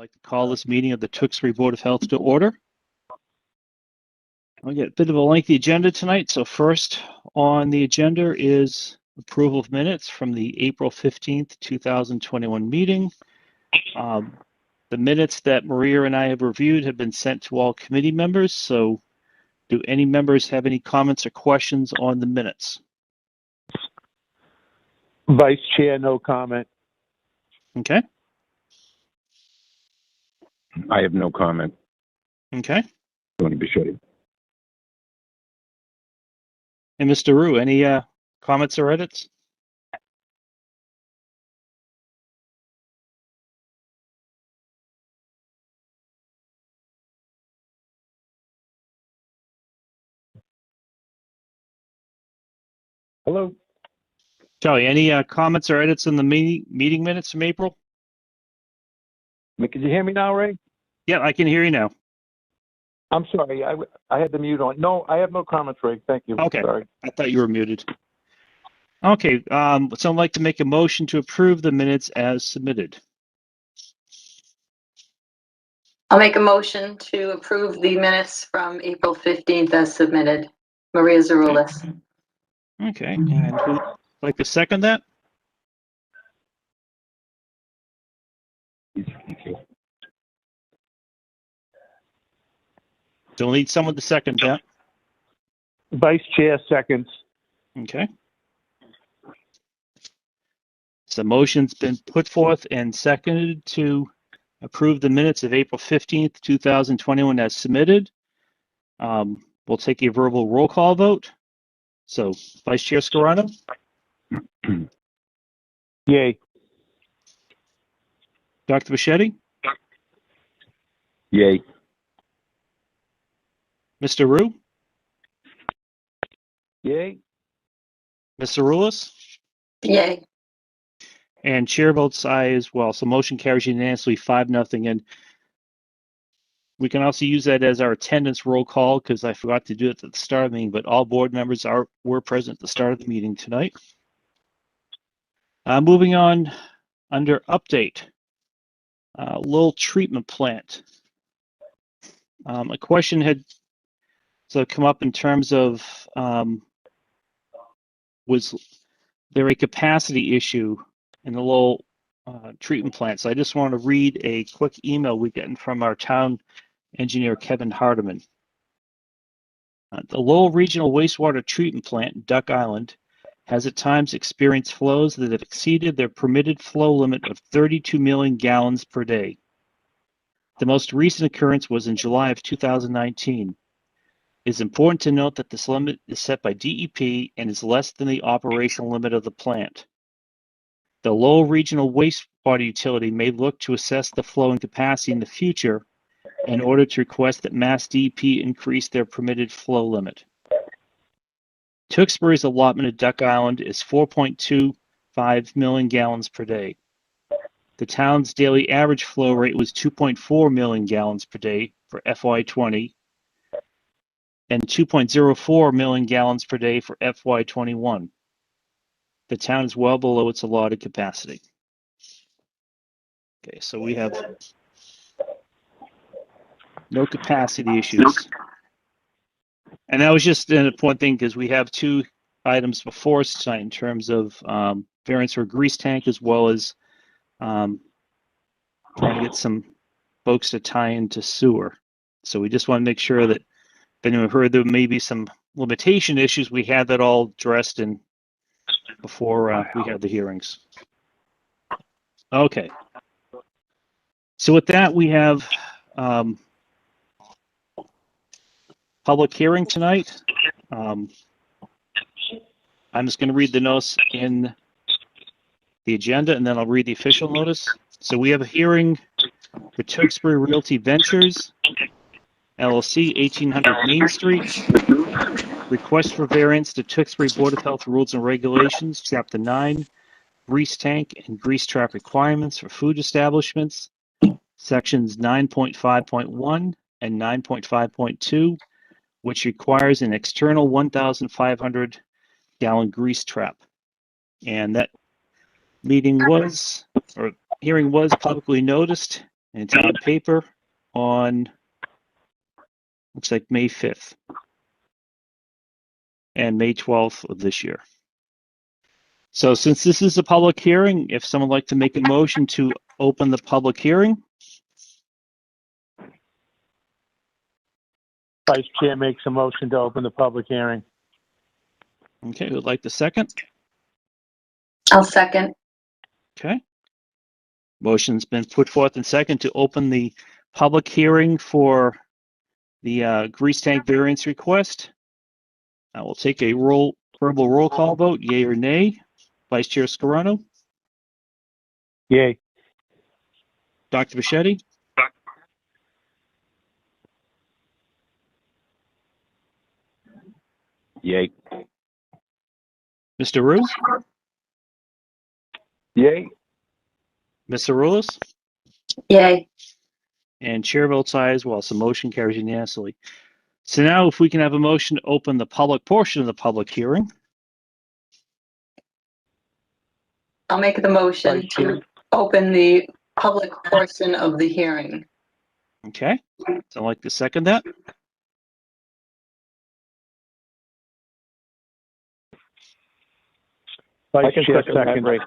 like to call this meeting of the Tewksbury Board of Health to order. We get a bit of a lengthy agenda tonight. So first on the agenda is approval of minutes from the April 15th, 2021 meeting. The minutes that Maria and I have reviewed have been sent to all committee members. So do any members have any comments or questions on the minutes? Vice Chair, no comment. Okay. I have no comment. Okay. Want to be sure. And Mr. Rue, any comments or edits? Hello. Charlie, any comments or edits in the meeting minutes from April? Can you hear me now, Ray? Yeah, I can hear you now. I'm sorry, I had the mute on. No, I have no comments, Ray. Thank you. Okay. Sorry. I thought you were muted. Okay, would someone like to make a motion to approve the minutes as submitted? I'll make a motion to approve the minutes from April 15th as submitted. Maria Zaroulis. Okay, and who'd like to second that? Don't need someone to second that. Vice Chair, seconds. Okay. So motion's been put forth and seconded to approve the minutes of April 15th, 2021 as submitted. We'll take a verbal roll call vote. So Vice Chair Scarano? Yay. Dr. Bridgette? Yay. Mr. Rue? Yay. Mr. Rulis? Yay. And chair votes aye as well. So motion carries unanimously 5-0. And we can also use that as our attendance roll call because I forgot to do it at the start of the meeting, but all board members were present at the start of the meeting tonight. Moving on under update, Lowell treatment plant. A question had come up in terms of was there a capacity issue in the Lowell treatment plant? So I just want to read a quick email we get from our town engineer, Kevin Hardiman. The Lowell Regional Wastewater Treatment Plant in Duck Island has at times experienced flows that have exceeded their permitted flow limit of 32 million gallons per day. The most recent occurrence was in July of 2019. It is important to note that this limit is set by DEP and is less than the operational limit of the plant. The Lowell Regional Wastewater Utility may look to assess the flowing capacity in the future in order to request that Mass DEP increase their permitted flow limit. Tewksbury's allotment at Duck Island is 4.25 million gallons per day. The town's daily average flow rate was 2.4 million gallons per day for FY20 and 2.04 million gallons per day for FY21. The town is well below its allotted capacity. Okay, so we have no capacity issues. And that was just an important thing because we have two items before us tonight in terms of variance for a grease tank as well as trying to get some folks to tie into sewer. So we just want to make sure that if anyone heard there may be some limitation issues, we had that all addressed in before we had the hearings. Okay. So with that, we have public hearing tonight. I'm just going to read the notice in the agenda and then I'll read the official notice. So we have a hearing for Tewksbury Realty Ventures, LLC, 1800 Main Street. Request for variance to Tewksbury Board of Health Rules and Regulations, Chapter 9, grease tank and grease trap requirements for food establishments, Sections 9.5.1 and 9.5.2, which requires an external 1,500 gallon grease trap. And that hearing was publicly noticed in town paper on, looks like May 5th and May 12th of this year. So since this is a public hearing, if someone would like to make a motion to open the public hearing. Vice Chair makes a motion to open the public hearing. Okay, who would like the second? I'll second. Okay. Motion's been put forth and second to open the public hearing for the grease tank variance request. I will take a verbal roll call vote, yay or nay. Vice Chair Scarano, Yay. Dr. Bridgette, Yay. Mr. Rue, Yay. Ms. Arulis, Yay. and chair votes aye as well, so motion carries unanimously. So now if we can have a motion to open the public portion of the public hearing. I'll make the motion Vice Chair. to open the public portion of the hearing. Okay, so I'd like to second that. Vice Chair second.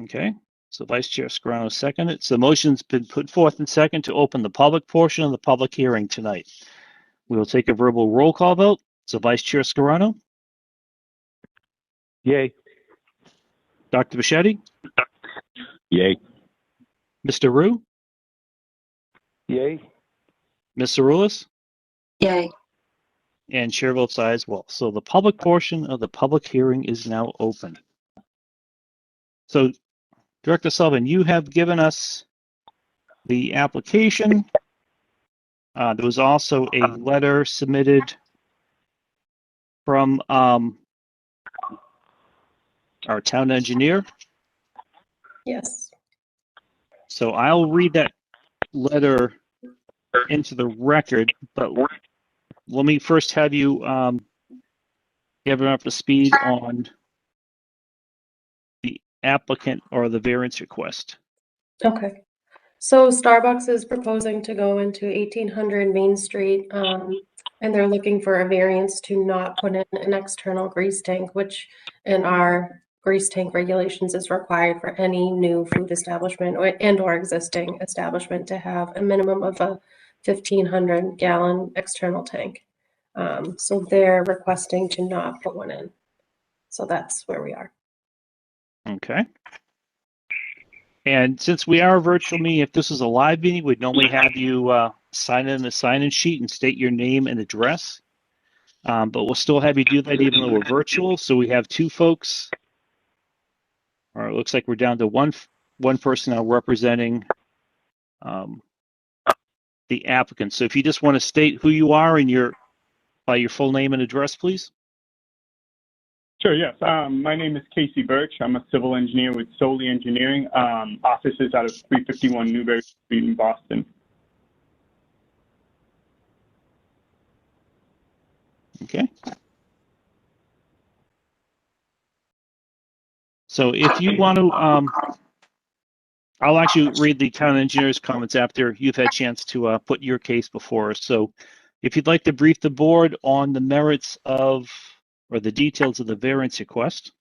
Okay, so Vice Chair Scarano seconded. So the motion's been put forth and second to open the public portion of the public hearing tonight. We will take a verbal roll call vote. So Vice Chair Scarano, Yay. Dr. Bridgette, Yay. Mr. Rue, Yay. Ms. Arulis, Yay. and chair votes aye as well. So the public portion of the public hearing is now open. So Director Sullivan, you have given us the application. There was also a letter submitted from our town engineer. Yes. So I'll read that letter into the record, but let me first have you get up to speed on the applicant or the variance request. Okay. So Starbucks is proposing to go into 1800 Main Street, and they're looking for a variance to not put in an external grease tank, which in our grease tank regulations is required for any new food establishment or existing establishment to have a minimum of a 1,500 gallon external tank. So they're requesting to not put one in. So that's where we are. Okay. And since we are a virtual meeting, if this is a live meeting, we'd normally have you sign in the sign-in sheet and state your name and address. But we'll still have you do that even though we're virtual. So we have two folks, or it looks like we're down to one person now representing the applicant. So if you just want to state who you are and by your full name and address, please. Sure, yes. My name is Casey Birch. I'm a civil engineer with Solely Engineering. Office is out of 351 Newbury Street in Boston. Okay. So if you want to, I'll actually read the town engineer's comments after you've had a chance to put your case before us. So if you'd like to brief the board on the merits of, or the details of the variance request.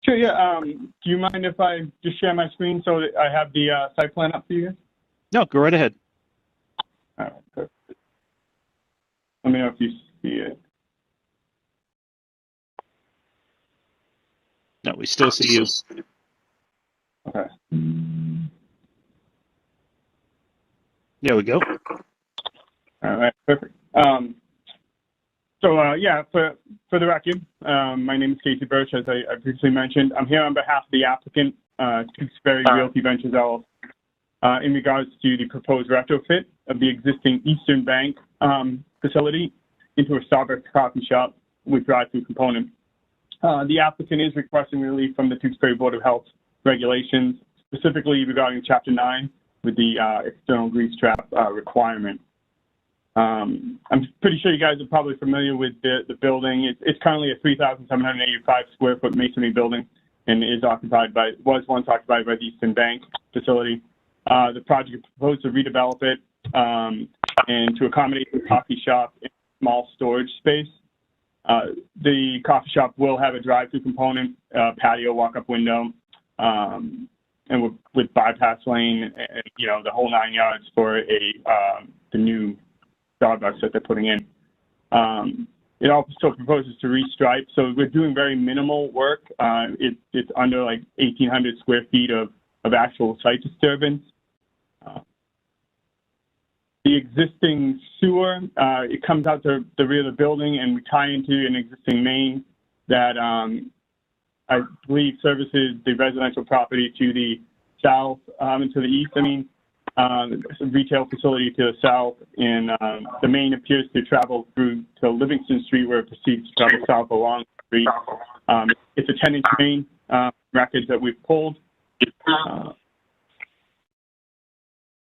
Sure, yeah. Do you mind if I just share my screen so that I have the site plan up for you? No, go right ahead. All right, perfect. Let me know if you see it. No, we still see you. Okay. There we go. All right, perfect. Yeah, for the record, my name is Casey Birch, as I previously mentioned. I'm here on behalf of the applicant, Tewksbury Realty Ventures LLC, in regards to the proposed retrofit of the existing Eastern Bank facility into a Starbucks coffee shop with drive-through component. The applicant is requesting relief from the Tewksbury Board of Health regulations, specifically regarding Chapter 9 with the external grease trap requirement. I'm pretty sure you guys are probably familiar with the building. It's currently a 3,785 square foot masonry building and was once occupied by the Eastern Bank facility. The project proposed to redevelop it and to accommodate the coffee shop in a small storage space. The coffee shop will have a drive-through component, patio, walk-up window, and with bypass lane, and, the whole 9 yards for the new Starbucks that they're putting in. It also proposes to restripe, so we're doing very minimal work. It's under like 1,800 square feet of actual site disturbance. The existing sewer, it comes out the rear of the building, and we tie into an existing main that I believe services the residential property to the south and to the east. There's a retail facility to the south, and the main appears to travel through to Livingston Street, where it proceeds to travel south along the street. It's a 10-inch main, records that we've pulled.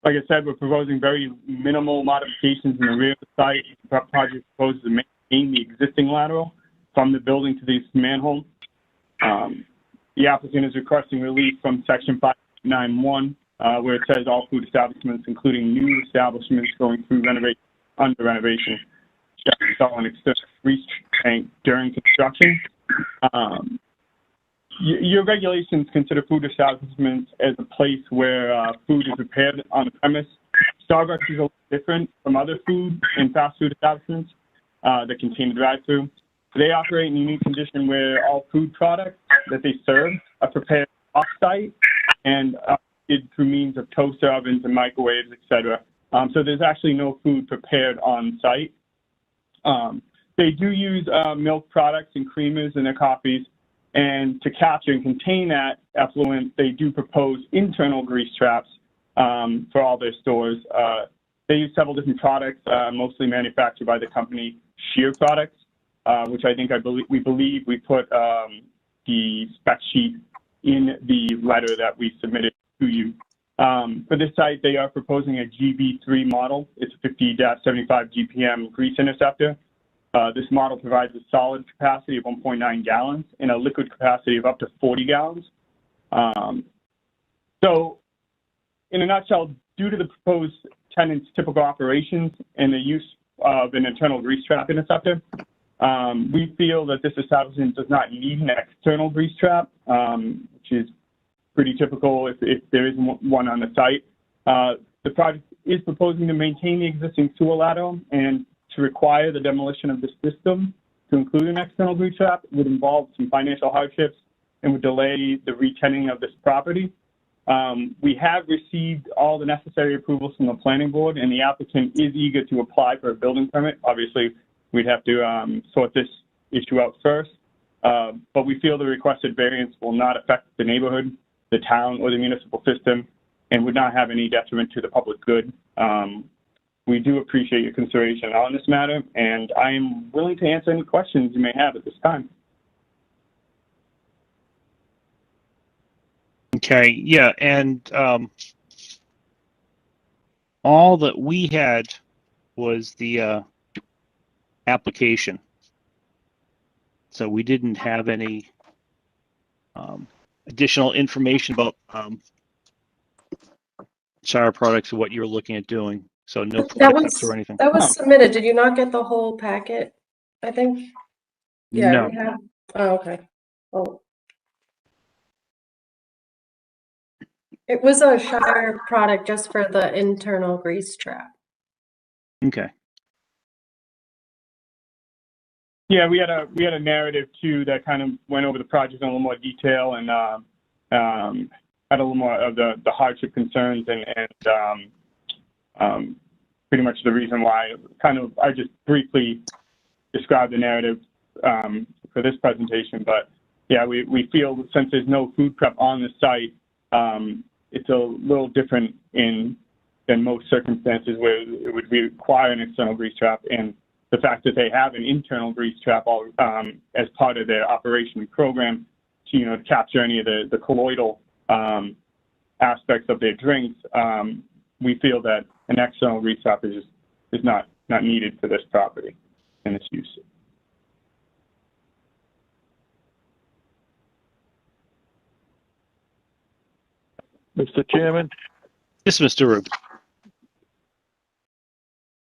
Like I said, we're proposing very minimal modifications in the rear of the site. The project proposes to maintain the existing lateral from the building to the manhole. The applicant is requesting relief from Section 591, where it says all food establishments, including new establishments going through under renovation, shall install an external grease tank during construction. Your regulations consider food establishments as a place where food is prepared on the premise. Starbucks is a little different from other food and fast food establishments that contain a drive-through. They operate in a unique condition where all food products that they serve are prepared off-site and through means of toaster ovens and microwaves, etc. So there's actually no food prepared on site. They do use milk products and creamers in their coffees, and to capture and contain that effluent, they do propose internal grease traps for all their stores. They use several different products, mostly manufactured by the company Shear Products, which we believe we put the spec sheet in the letter that we submitted to you. For this site, they are proposing a GB3 model. It's a 50-75 GPM grease interceptor. This model provides a solid capacity of 1.9 gallons and a liquid capacity of up to 40 gallons. So, in a nutshell, due to the proposed tenant's typical operations and the use of an internal grease trap interceptor, we feel that this establishment does not need an external grease trap, which is pretty typical if there is one on the site. The project is proposing to maintain the existing sewer lateral, and to require the demolition of the system to include an external grease trap would involve some financial hardships and would delay the re-tenanting of this property. We have received all the necessary approvals from the planning board, and the applicant is eager to apply for a building permit. Obviously, we'd have to sort this issue out first, but we feel the requested variance will not affect the neighborhood, the town, or the municipal system, and would not have any detriment to the public good. We do appreciate your consideration on this matter, and I am willing to answer any questions you may have at this time. Okay, yeah, and all that we had was the application. So we didn't have any additional information about shower products or what you're looking at doing. So no prototypes or anything. That was submitted. Did you not get the whole packet? I think. Yeah, No. we have. Oh, okay. Oh. It was a shower product just for the internal grease trap. Okay. Yeah, we had a narrative too that kind of went over the project in a little more detail and had a little more of the hardship concerns and pretty much the reason why. I just briefly described the narrative for this presentation, but yeah, we feel since there's no food prep on the site, it's a little different than most circumstances where it would require an external grease trap, and the fact that they have an internal grease trap as part of their operation program to capture any of the colloidal aspects of their drinks, we feel that an external grease trap is not needed for this property and its use. Mr. Chairman, Yes, Mr. Rube.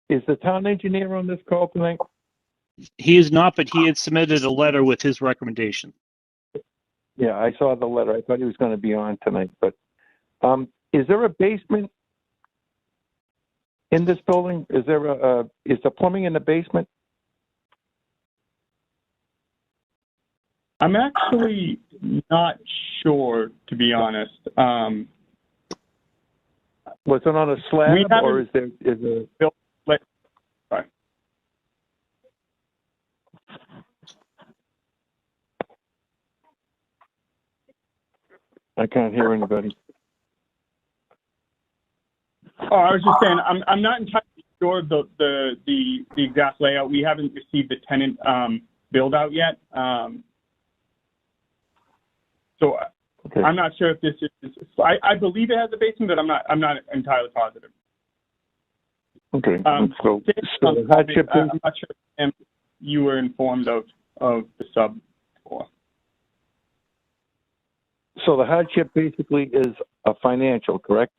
is the town engineer on this call tonight? He is not, but he had submitted a letter with his recommendation. Yeah, I saw the letter. I thought he was going to be on tonight, but is there a basement in this building? Is the plumbing in the basement? I'm actually not sure, to be honest. Was it on a slab, We haven't- or is there? Sorry. I can't hear anybody. Oh, I was just saying, I'm not entirely sure of the exact layout. We haven't received the tenant build out yet. So Okay. I'm not sure if this is. I believe it has a basement, but I'm not entirely positive. Okay. So Sam, the hardship. I'm not sure if you were informed of the sub before. So the hardship basically is a financial, correct?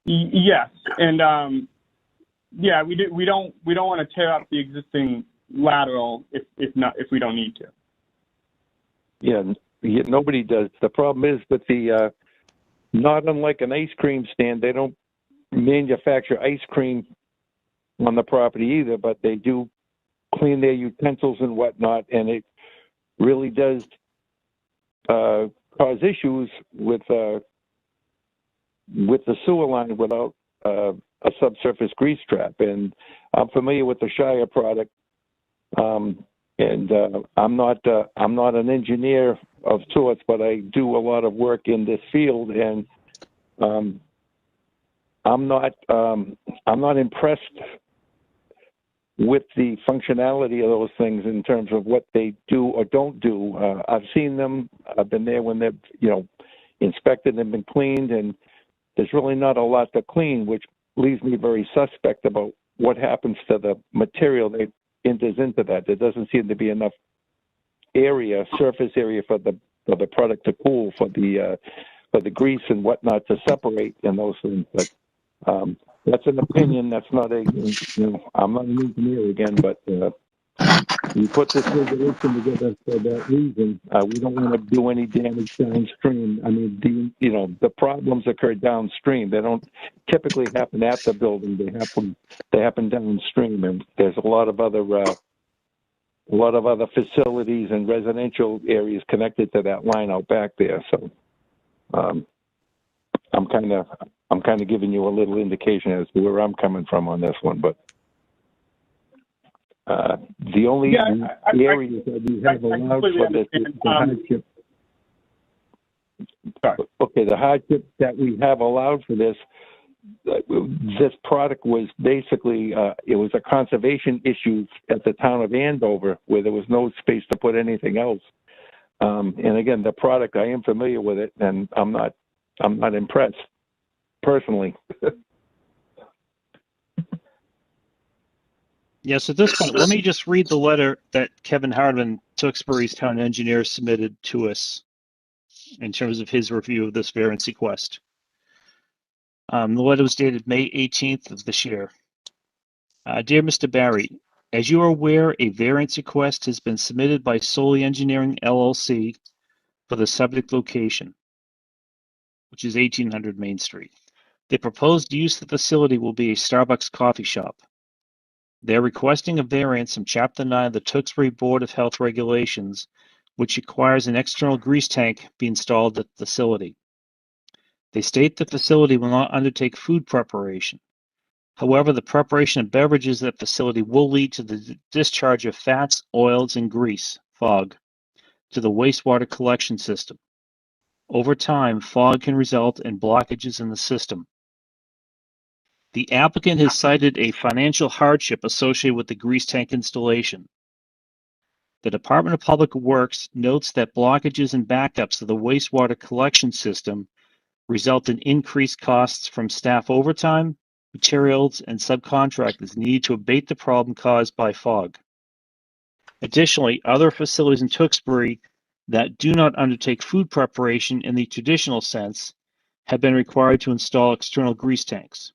Yes, and yeah, we don't want to tear up the existing lateral if we don't need to. Yeah, nobody does. The problem is with the, not unlike an ice cream stand, they don't manufacture ice cream on the property either, but they do clean their utensils and whatnot, and it really does cause issues with the sewer line without a subsurface grease trap. And I'm familiar with the Shire product. And I'm not an engineer of sorts, but I do a lot of work in this field, and I'm not impressed with the functionality of those things in terms of what they do or don't do. I've seen them. I've been there when they're inspected and been cleaned, and there's really not a lot to clean, which leaves me very suspect about what happens to the material that enters into that. There doesn't seem to be enough surface area for the product to cool, for the grease and whatnot to separate in those things. But that's an opinion. That's not I'm not an engineer again, but we put this regulation together for that reason. We don't want to do any damage downstream. I mean, the problems occur downstream. They don't typically happen at the building. They happen downstream, and there's a lot of other facilities and residential areas connected to that line out back there. So, I'm kind of giving you a little indication as to where I'm coming from on this one, but. The only areas that we have allowed for this is the hardship. Sorry. Okay, the hardship that we have allowed for this product was basically, it was a conservation issue at the town of Andover where there was no space to put anything else. And again, the product, I am familiar with it, and I'm not impressed personally. Yes, at this point, let me just read the letter that Kevin Hardeman, Tewksbury's town engineer, submitted to us in terms of his review of this variance request. The letter was dated May 18th of this year. Dear Mr. Barry, as you are aware, a variance request has been submitted by Solely Engineering LLC for the subject location, which is 1800 Main Street. The proposed use of the facility will be a Starbucks coffee shop. They're requesting a variance from Chapter 9 of the Tewksbury Board of Health Regulations, which requires an external grease tank be installed at the facility. They state the facility will not undertake food preparation. However, the preparation of beverages at the facility will lead to the discharge of fats, oils, and grease, fog, to the wastewater collection system. Over time, fog can result in blockages in the system. The applicant has cited a financial hardship associated with the grease tank installation. The Department of Public Works notes that blockages and backups of the wastewater collection system result in increased costs from staff overtime, materials, and subcontractors needed to abate the problem caused by fog. Additionally, other facilities in Tewksbury that do not undertake food preparation in the traditional sense have been required to install external grease tanks.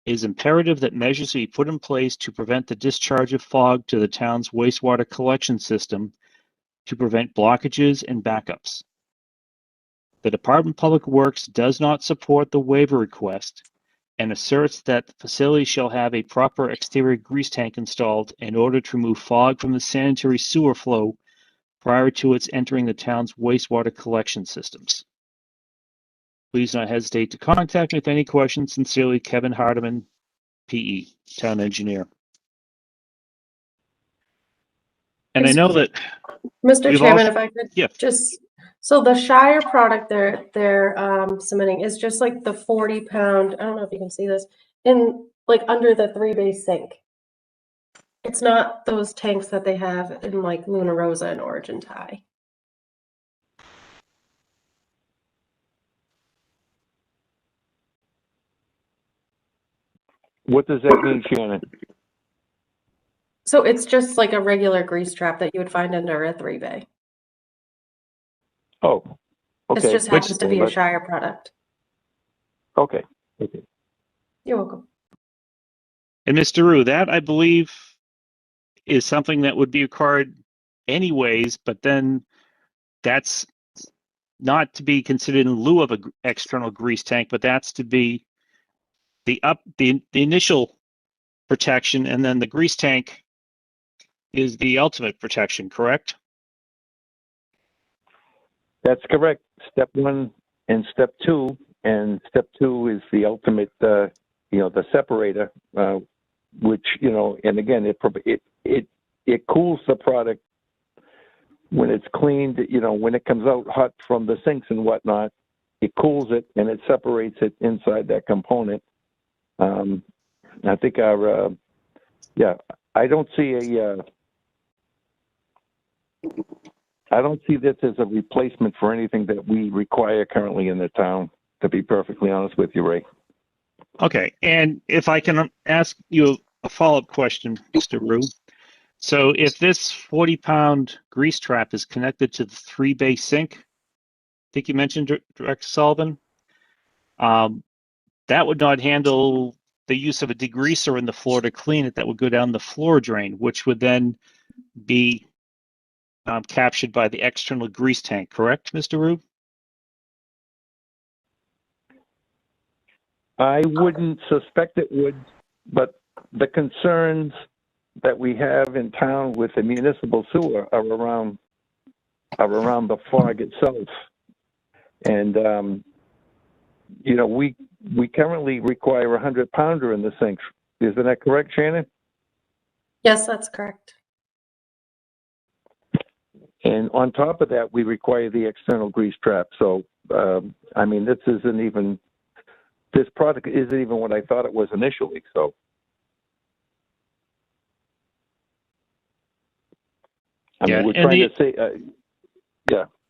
It is imperative that measures be put in place to prevent the discharge of fog to the town's wastewater collection system to prevent blockages and backups. The Department of Public Works does not support the waiver request and asserts that the facility shall have a proper exterior grease tank installed in order to remove fog from the sanitary sewer flow prior to its entering the town's wastewater collection systems. Please do not hesitate to contact me with any questions. Sincerely, Kevin Hardiman, PE, Town Engineer. And I know that Mr. we've Chairman, also, if I could yeah. just, so the Shire product they're submitting is just like the 40-pound, I don't know if you can see this, in like under the 3-bay sink. It's not those tanks that they have in like Luna Rosa and Origin Tie. What does that mean, Shannon? So it's just like a regular grease trap that you would find under a 3-bay. Oh, okay. It just happens to be a Shire product. Okay. Okay. You're welcome. And Mr. Rue, that I believe is something that would be required anyways, but then that's not to be considered in lieu of an external grease tank, but that's to be the initial protection, and then the grease tank is the ultimate protection, correct? That's correct. Step 1 and step 2, and step 2 is the ultimate, the separator, which, and again, it cools the product when it's cleaned, when it comes out hot from the sinks and whatnot, it cools it and it separates it inside that component. I think I don't see this as a replacement for anything that we require currently in the town, to be perfectly honest with you, Ray. Okay, and if I can ask you a follow-up question, Mr. Rue. So if this 40-pound grease trap is connected to the 3-bay sink, I think you mentioned, Director Sullivan, that would not handle the use of a degreaser in the floor to clean it. That would go down the floor drain, which would then be captured by the external grease tank, correct, Mr. Rube? I wouldn't suspect it would, but the concerns that we have in town with the municipal sewer are around the fog itself. And, we currently require a 100-pounder in the sinks. Isn't that correct, Shannon? Yes, that's correct. And on top of that, we require the external grease trap. So, this product isn't even what I thought it was initially. So, we're trying to say,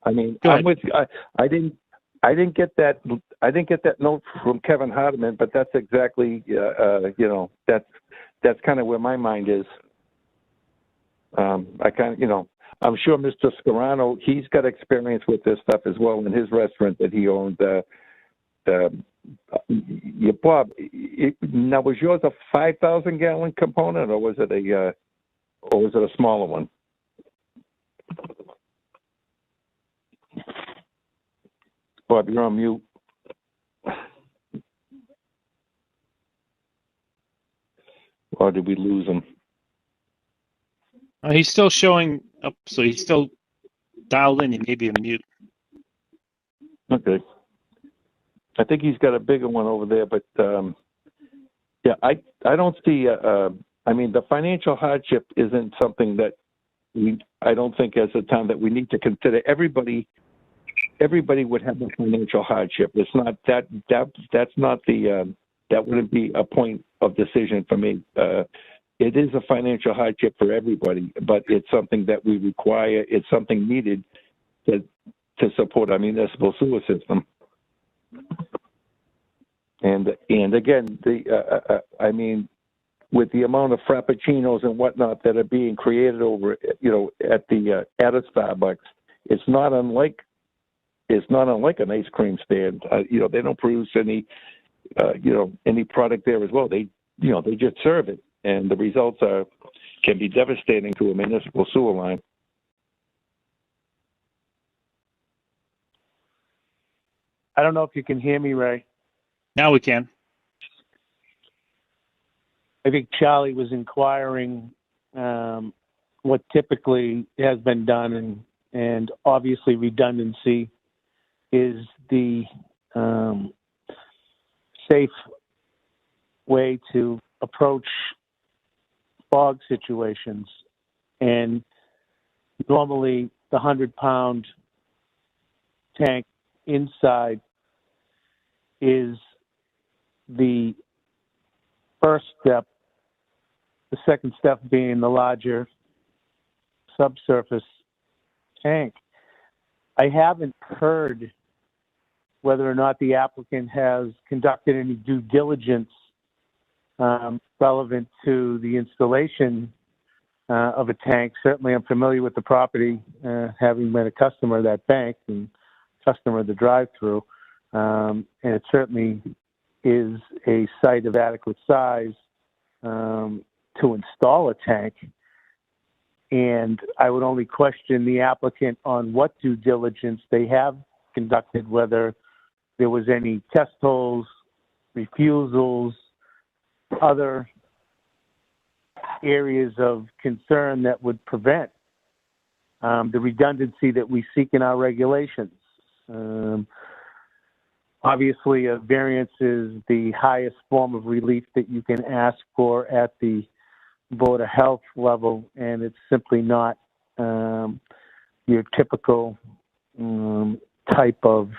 I'm with you. I didn't get that. I didn't get that note from Kevin Hardiman, but that's exactly, that's kind of where my mind is. I'm sure Mr. Scarano, he's got experience with this stuff as well in his restaurant that he owned. Bob, now was yours a 5,000-gallon component, or was it a smaller one? Bob, you're on mute. Or did we lose him? He's still showing up, so he's still dialed in. He may be on mute. Okay. I think he's got a bigger one over there, but I don't see. The financial hardship isn't something that I don't think as a town that we need to consider. Everybody would have a financial hardship. It's not that. That's not the. That wouldn't be a point of decision for me. It is a financial hardship for everybody, but it's something that we require. It's something needed to support our municipal sewer system. And again, with the amount of frappuccinos and whatnot that are being created over, at a Starbucks, it's not unlike an ice cream stand. They don't produce any any product there as well. They just serve it, and the results can be devastating to a municipal sewer line. I don't know if you can hear me, Ray. Now we can. I think Charlie was inquiring what typically has been done, and obviously redundancy is the safe way to approach fog situations. And normally the 100-pound tank inside is the first step, the second step being the larger subsurface tank. I haven't heard whether or not the applicant has conducted any due diligence relevant to the installation of a tank. Certainly I'm familiar with the property, having been a customer of that bank and customer of the drive-through, and it certainly is a site of adequate size to install a tank. And I would only question the applicant on what due diligence they have conducted, whether there was any test holes, refusals, other areas of concern that would prevent the redundancy that we seek in our regulations. Obviously, a variance is the highest form of relief that you can ask for at the Board of Health level, and it's simply not your typical type of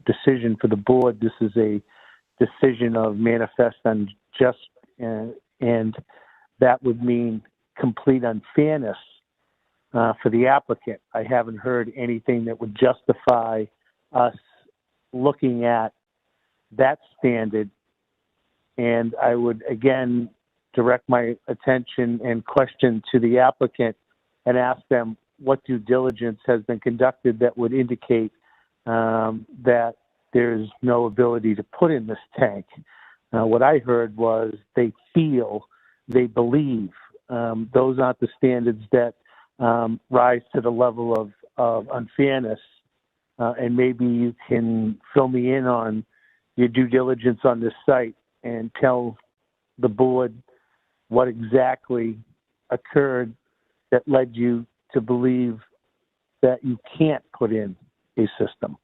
decision for the board. This is a decision of manifest unjust, and that would mean complete unfairness for the applicant. I haven't heard anything that would justify us looking at that standard, and I would again direct my attention and question to the applicant and ask them what due diligence has been conducted that would indicate that there's no ability to put in this tank. What I heard was they feel, they believe. Those aren't the standards that rise to the level of unfairness. And maybe you can fill me in on your due diligence on this site and tell the board what exactly occurred that led you to believe that you can't put in a system.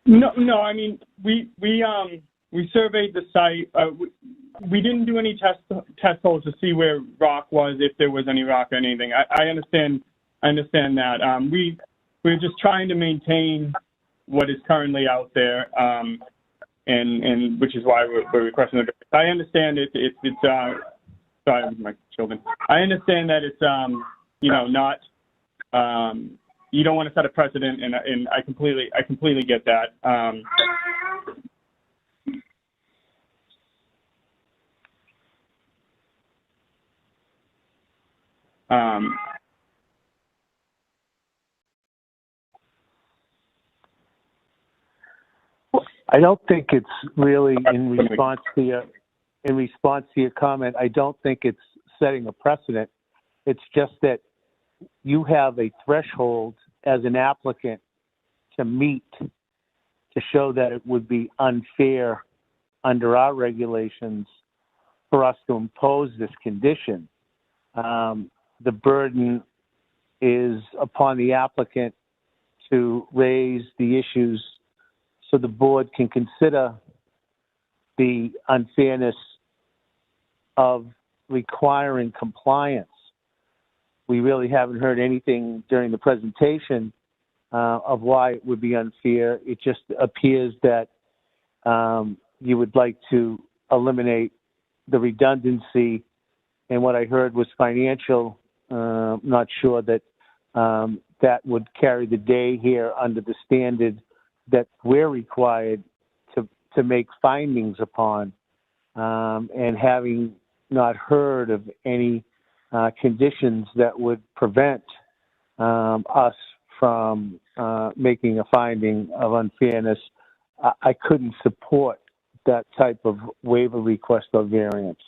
No. I mean, we surveyed the site. We didn't do any test holes to see where rock was, if there was any rock or anything. I understand that. We're just trying to maintain what is currently out there, and which is why we're requesting it. I understand it's sorry, my children. I understand that it's not. You don't want to set a precedent, and I completely get that. I don't think it's really in response to your comment. I don't think it's setting a precedent. It's just that you have a threshold as an applicant to meet to show that it would be unfair under our regulations for us to impose this condition. The burden is upon the applicant to raise the issues so the board can consider the unfairness of requiring compliance. We really haven't heard anything during the presentation of why it would be unfair. It just appears that you would like to eliminate the redundancy, and what I heard was financial. Not sure that that would carry the day here under the standard that we're required to make findings upon, and having not heard of any conditions that would prevent us from making a finding of unfairness, I couldn't support that type of waiver request or variance.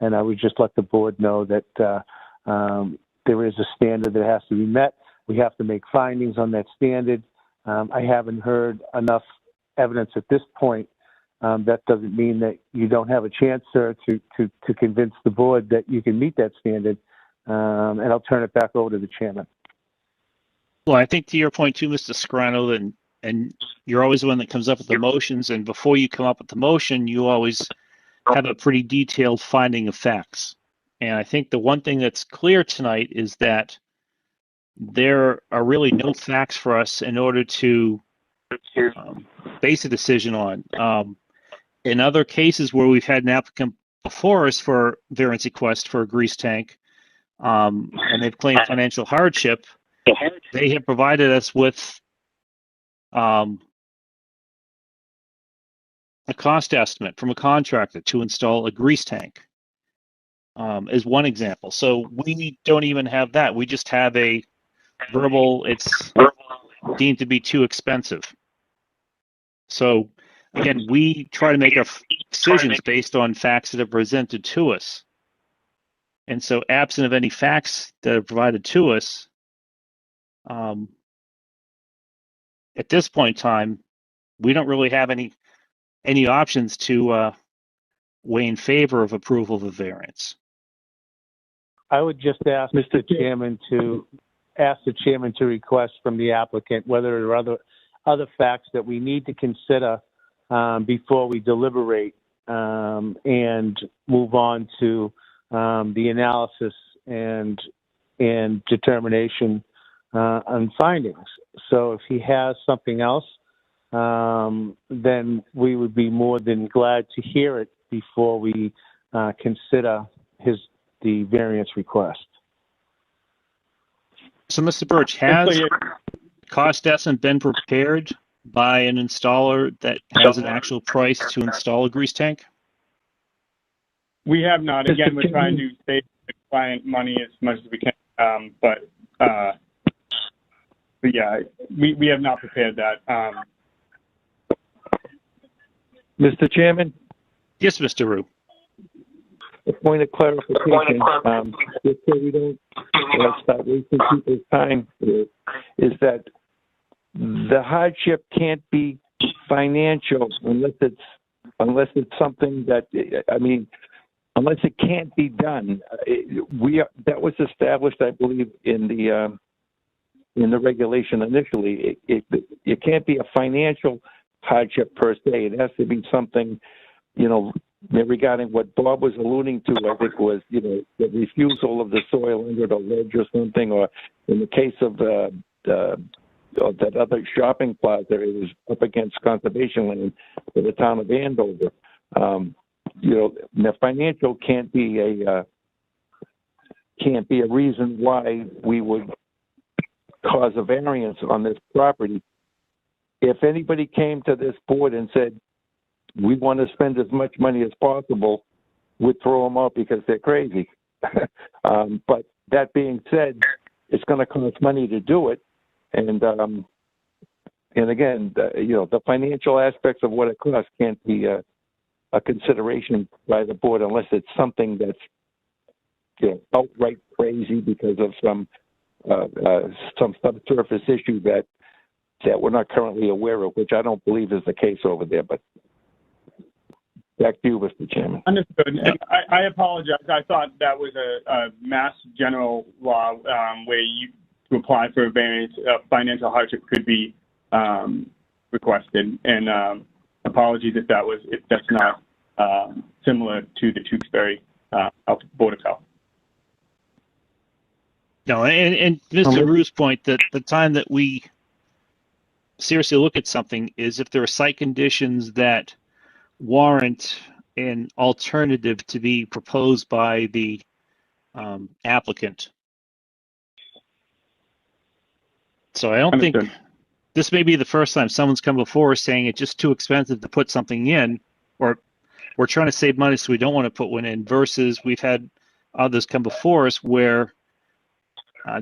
And I would just let the board know that there is a standard that has to be met. We have to make findings on that standard. I haven't heard enough evidence at this point. That doesn't mean that you don't have a chance, sir, to convince the board that you can meet that standard. And I'll turn it back over to the chairman. Well, I think to your point too, Mr. Scarano, and you're always the one that comes up with the motions, and before you come up with the motion, you always have a pretty detailed finding of facts. And I think the one thing that's clear tonight is that there are really no facts for us in order to base a decision on. In other cases where we've had an applicant before us for variance request for a grease tank, and they've claimed financial hardship, they have provided us with a cost estimate from a contractor to install a grease tank, as one example. So we don't even have that. We just have a verbal, it's deemed to be too expensive. So again, we try to make our decisions based on facts that are presented to us. And so absent of any facts that are provided to us, at this point in time, we don't really have any options to weigh in favor of approval of a variance. I would just ask Mr. Chairman to request from the applicant whether there are other facts that we need to consider before we deliberate and move on to the analysis and determination on findings. So if he has something else, then we would be more than glad to hear it before we consider the variance request. So, Mr. Birch, has cost estimate been prepared by an installer that has an actual price to install a grease tank? We have not. Again, we're trying to save the client money as much as we can, but yeah, we have not prepared that. Mr. Chairman? Yes, Mr. Rue. A point of clarification, just so we don't start wasting people's time, is that the hardship can't be financial unless it's something that, unless it can't be done. That was established, I believe, in the regulation initially. It can't be a financial hardship per se. It has to be something, regarding what Bob was alluding to. I think was, the refusal of the soil under the ledge or something, or in the case of that other shopping plaza, it was up against conservation land for the town of Andover. The financial can't be a reason why we would cause a variance on this property. If anybody came to this board and said, we want to spend as much money as possible, we'd throw them out because they're crazy. But that being said, it's going to cost money to do it. And again, the financial aspects of what it costs can't be a consideration by the board unless it's something that's outright crazy because of some subsurface issue that we're not currently aware of, which I don't believe is the case over there. But back to you, Mr. Chairman. Understood. And I apologize. I thought that was a mass general law where to apply for a variance, financial hardship could be requested. And apologies if that's not similar to the Tewksbury Board of Health. No, and Mr. Rue's point that the time that we seriously look at something is if there are site conditions that warrant an alternative to be proposed by the applicant. So I don't think this may be the first time someone's come before us saying it's just too expensive to put something in, or we're trying to save money so we don't want to put one in, versus we've had others come before us where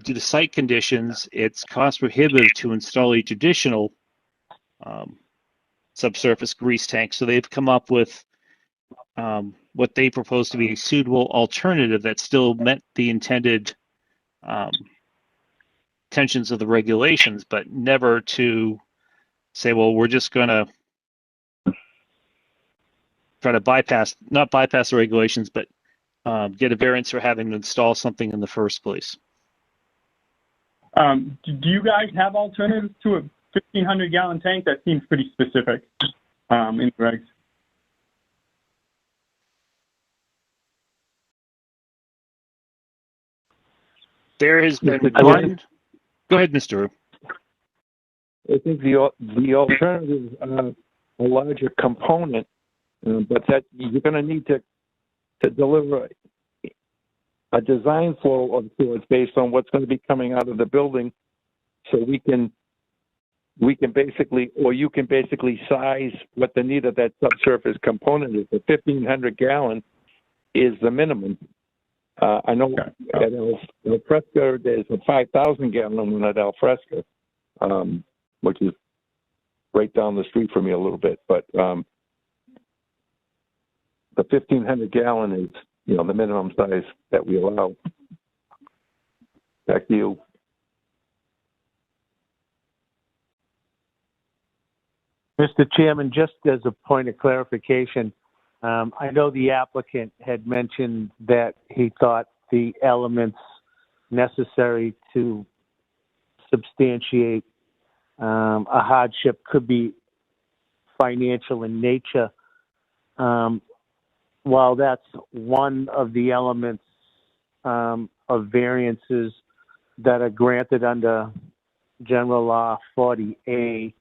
due to site conditions, it's cost prohibitive to install a traditional subsurface grease tank. So they've come up with what they propose to be a suitable alternative that still met the intended tensions of the regulations, but never to say, well, we're just going to try to not bypass the regulations, but get a variance for having to install something in the first place. Do you guys have alternatives to a 1,500-gallon tank? That seems pretty specific in the regs. There has been Mr. one. Go ahead, Mr. I think the alternative a larger component, but that you're going to need to deliver a design flow of sorts based on what's going to be coming out of the building, so we can basically, or you can basically size what the need of that subsurface component is. The 1,500 gallon is the minimum. I know at El Fresco there's a 5,000 gallon one at El Fresco, which is right down the street from me a little bit. But the 1,500 gallon is, the minimum size that we allow. Back to you. Mr. Chairman, just as a point of clarification, I know the applicant had mentioned that he thought the elements necessary to substantiate a hardship could be financial in nature. While that's one of the elements of variances that are granted under General Law 40A,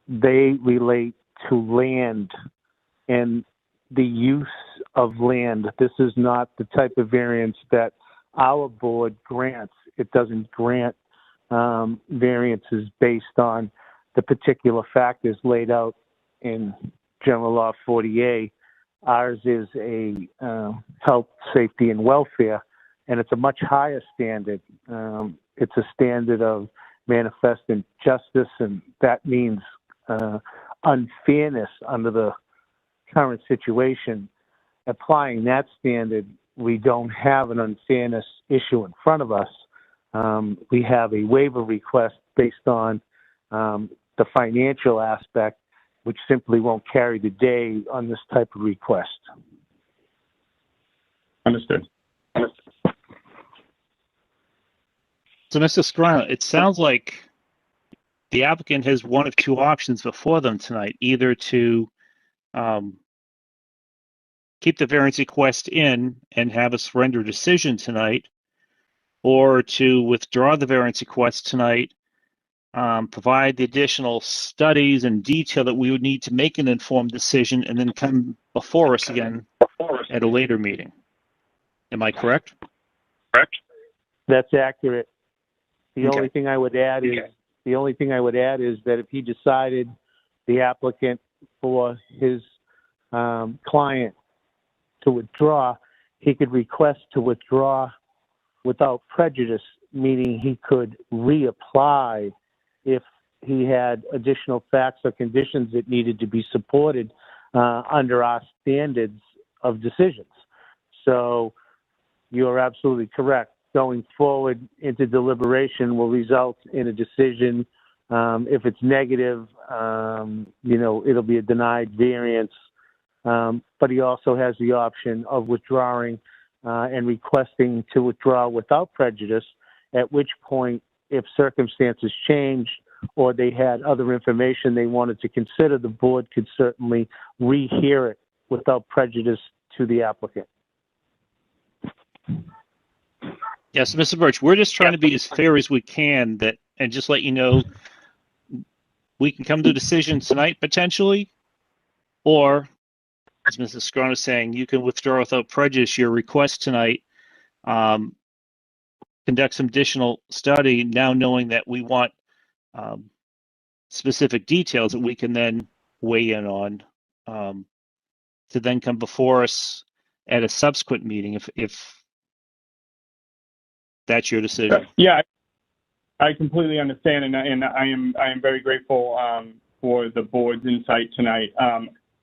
they relate to land and the use of land. This is not the type of variance that our board grants. It doesn't grant variances based on the particular factors laid out in General Law 40A. Ours is a health, safety, and welfare, and it's a much higher standard. It's a standard of manifest injustice, and that means unfairness under the current situation. Applying that standard, we don't have an unfairness issue in front of us. We have a waiver request based on the financial aspect, which simply won't carry the day on this type of request. Understood. So, Mr. Scrino, it sounds like the applicant has one of two options before them tonight: either to keep the variance request in and have us render a decision tonight, or to withdraw the variance request tonight, provide the additional studies and detail that we would need to make an informed decision, and then come before us again at a later meeting. Am I correct? Correct. That's accurate. The Okay. only thing I would add is that if he decided the applicant for his client to withdraw, he could request to withdraw without prejudice, meaning he could reapply if he had additional facts or conditions that needed to be supported under our standards of decisions. So you're absolutely correct. Going forward into deliberation will result in a decision. If it's negative, it'll be a denied variance. But he also has the option of withdrawing and requesting to withdraw without prejudice, at which point, if circumstances changed or they had other information they wanted to consider, the board could certainly rehear it without prejudice to the applicant. Yes, Mr. Birch, we're just trying to be as fair as we can, and just let you know we can come to a decision tonight potentially, or as Mrs. Scrino is saying, you can withdraw without prejudice your request tonight, conduct some additional study, now knowing that we want specific details that we can then weigh in on, to then come before us at a subsequent meeting if that's your decision. Yeah, I completely understand, and I am very grateful for the board's insight tonight.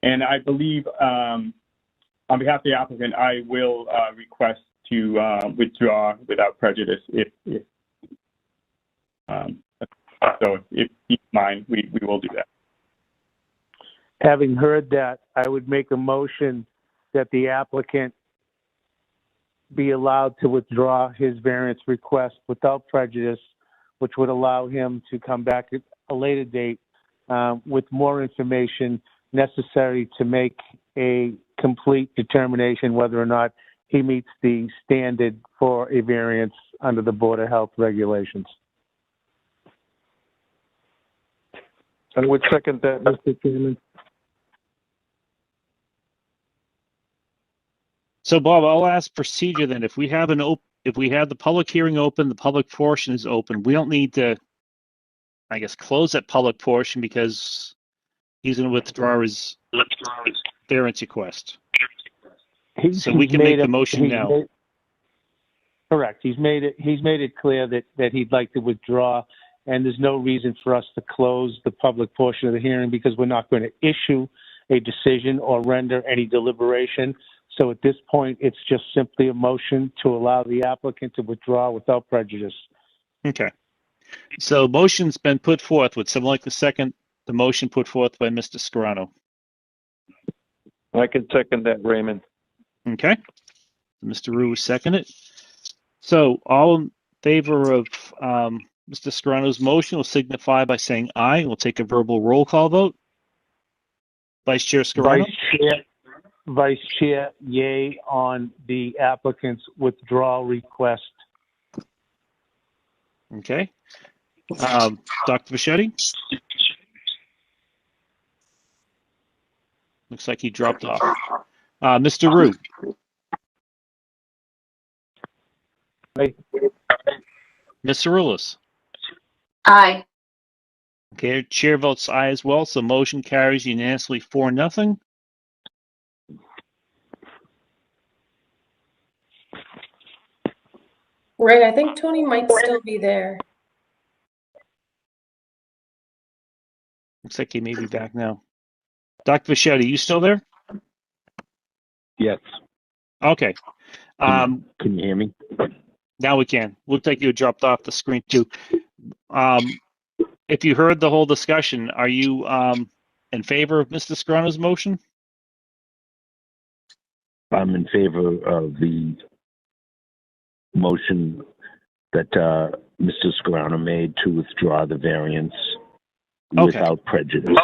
And I believe, on behalf of the applicant, I will request to withdraw without prejudice. If you mind, we will do that. Having heard that, I would make a motion that the applicant be allowed to withdraw his variance request without prejudice, which would allow him to come back at a later date with more information necessary to make a complete determination whether or not he meets the standard for a variance under the Board of Health regulations. I would second that, Mr. Chairman. So, Bob, I'll ask procedure then. If we have the public hearing open, the public portion is open. We don't need to, I guess, close that public portion because he's going to withdraw his variance request. So we can make the motion now. Correct. He's made it clear that he'd like to withdraw, and there's no reason for us to close the public portion of the hearing because we're not going to issue a decision or render any deliberation. So at this point, it's just simply a motion to allow the applicant to withdraw without prejudice. Okay. So motion's been put forth. Would someone like to second the motion put forth by Mr. Scarano? I can second that, Raymond. Okay. Mr. Rue seconded. So all in favor of Mr. Scarano's motion will signify by saying aye. We'll take a verbal roll call vote. Vice Chair Scarano? Vice Chair, yay on the applicant's withdrawal request. Okay. Dr. Bridgette? Looks like he dropped off. Mr. Rue? Aye. Mr. Rulis? Aye. Okay, chair votes aye as well, so motion carries unanimously 4-0. Right, I think Tony might still be there. Looks like he may be back now. Dr. Bridgette, you still there? Yes. Okay. Can you hear me? Now we can. Looks like you dropped off the screen too. If you heard the whole discussion, are you in favor of Mr. Scarano's motion? I'm in favor of the motion that Mr. Scarano made to withdraw the variance without prejudice.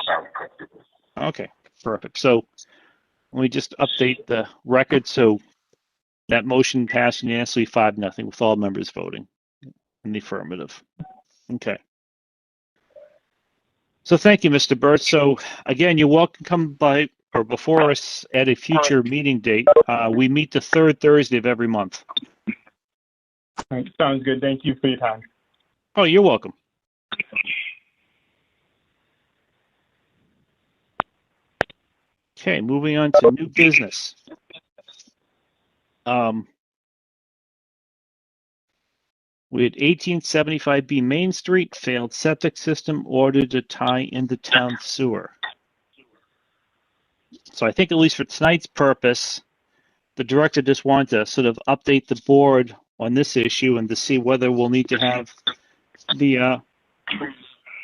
Okay, perfect. So let me just update the record. So that motion passed unanimously 5-0 with all members voting in the affirmative. Okay. So thank you, Mr. Burt. So again, you're welcome to come by or before us at a future meeting date. We meet the third Thursday of every month. All right, sounds good. Thank you for your time. Oh, you're welcome. Okay, moving on to new business. We had 1875B Main Street, failed septic system, ordered to tie into town sewer. So I think at least for tonight's purpose, the director just wanted to sort of update the board on this issue and to see whether we'll need to have the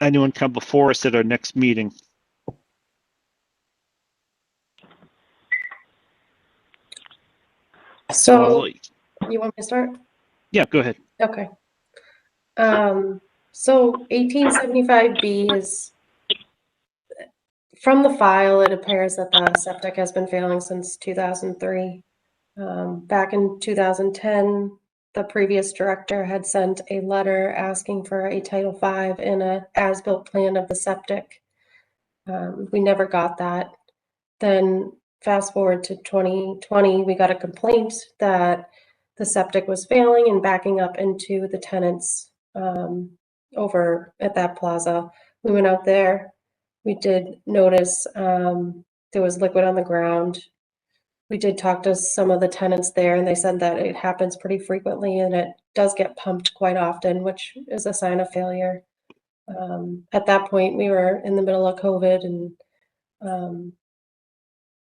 anyone come before us at our next meeting. So Well, you want me to start? yeah, go ahead. Okay. So 1875B is, from the file, it appears that the septic has been failing since 2003. Back in 2010, the previous director had sent a letter asking for a Title V and a as-built plan of the septic. We never got that. Then fast forward to 2020, we got a complaint that the septic was failing and backing up into the tenants over at that plaza. We went out there. We did notice there was liquid on the ground. We did talk to some of the tenants there, and they said that it happens pretty frequently and it does get pumped quite often, which is a sign of failure. At that point, we were in the middle of COVID, and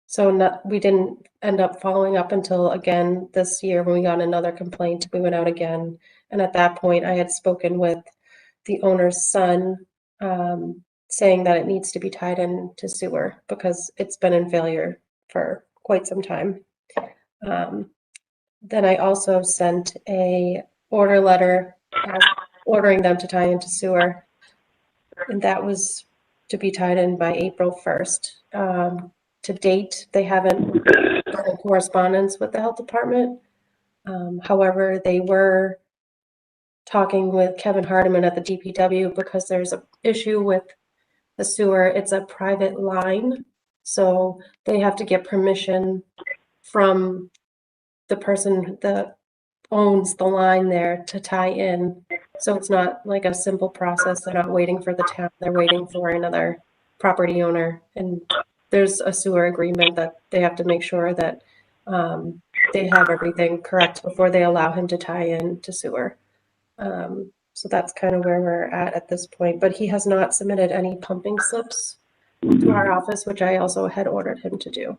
so we didn't end up following up until again this year when we got another complaint. We went out again, and at that point, I had spoken with the owner's son, saying that it needs to be tied into sewer because it's been in failure for quite some time. Then I also sent a order letter ordering them to tie into sewer, and that was to be tied in by April 1st. To date, they haven't gotten correspondence with the health department. However, they were talking with Kevin Hardiman at the DPW because there's an issue with the sewer. It's a private line, so they have to get permission from the person that owns the line there to tie in. So it's not like a simple process. They're not waiting for the town. They're waiting for another property owner. And there's a sewer agreement that they have to make sure that they have everything correct before they allow him to tie in to sewer. So that's kind of where we're at this point. But he has not submitted any pumping slips to our office, which I also had ordered him to do.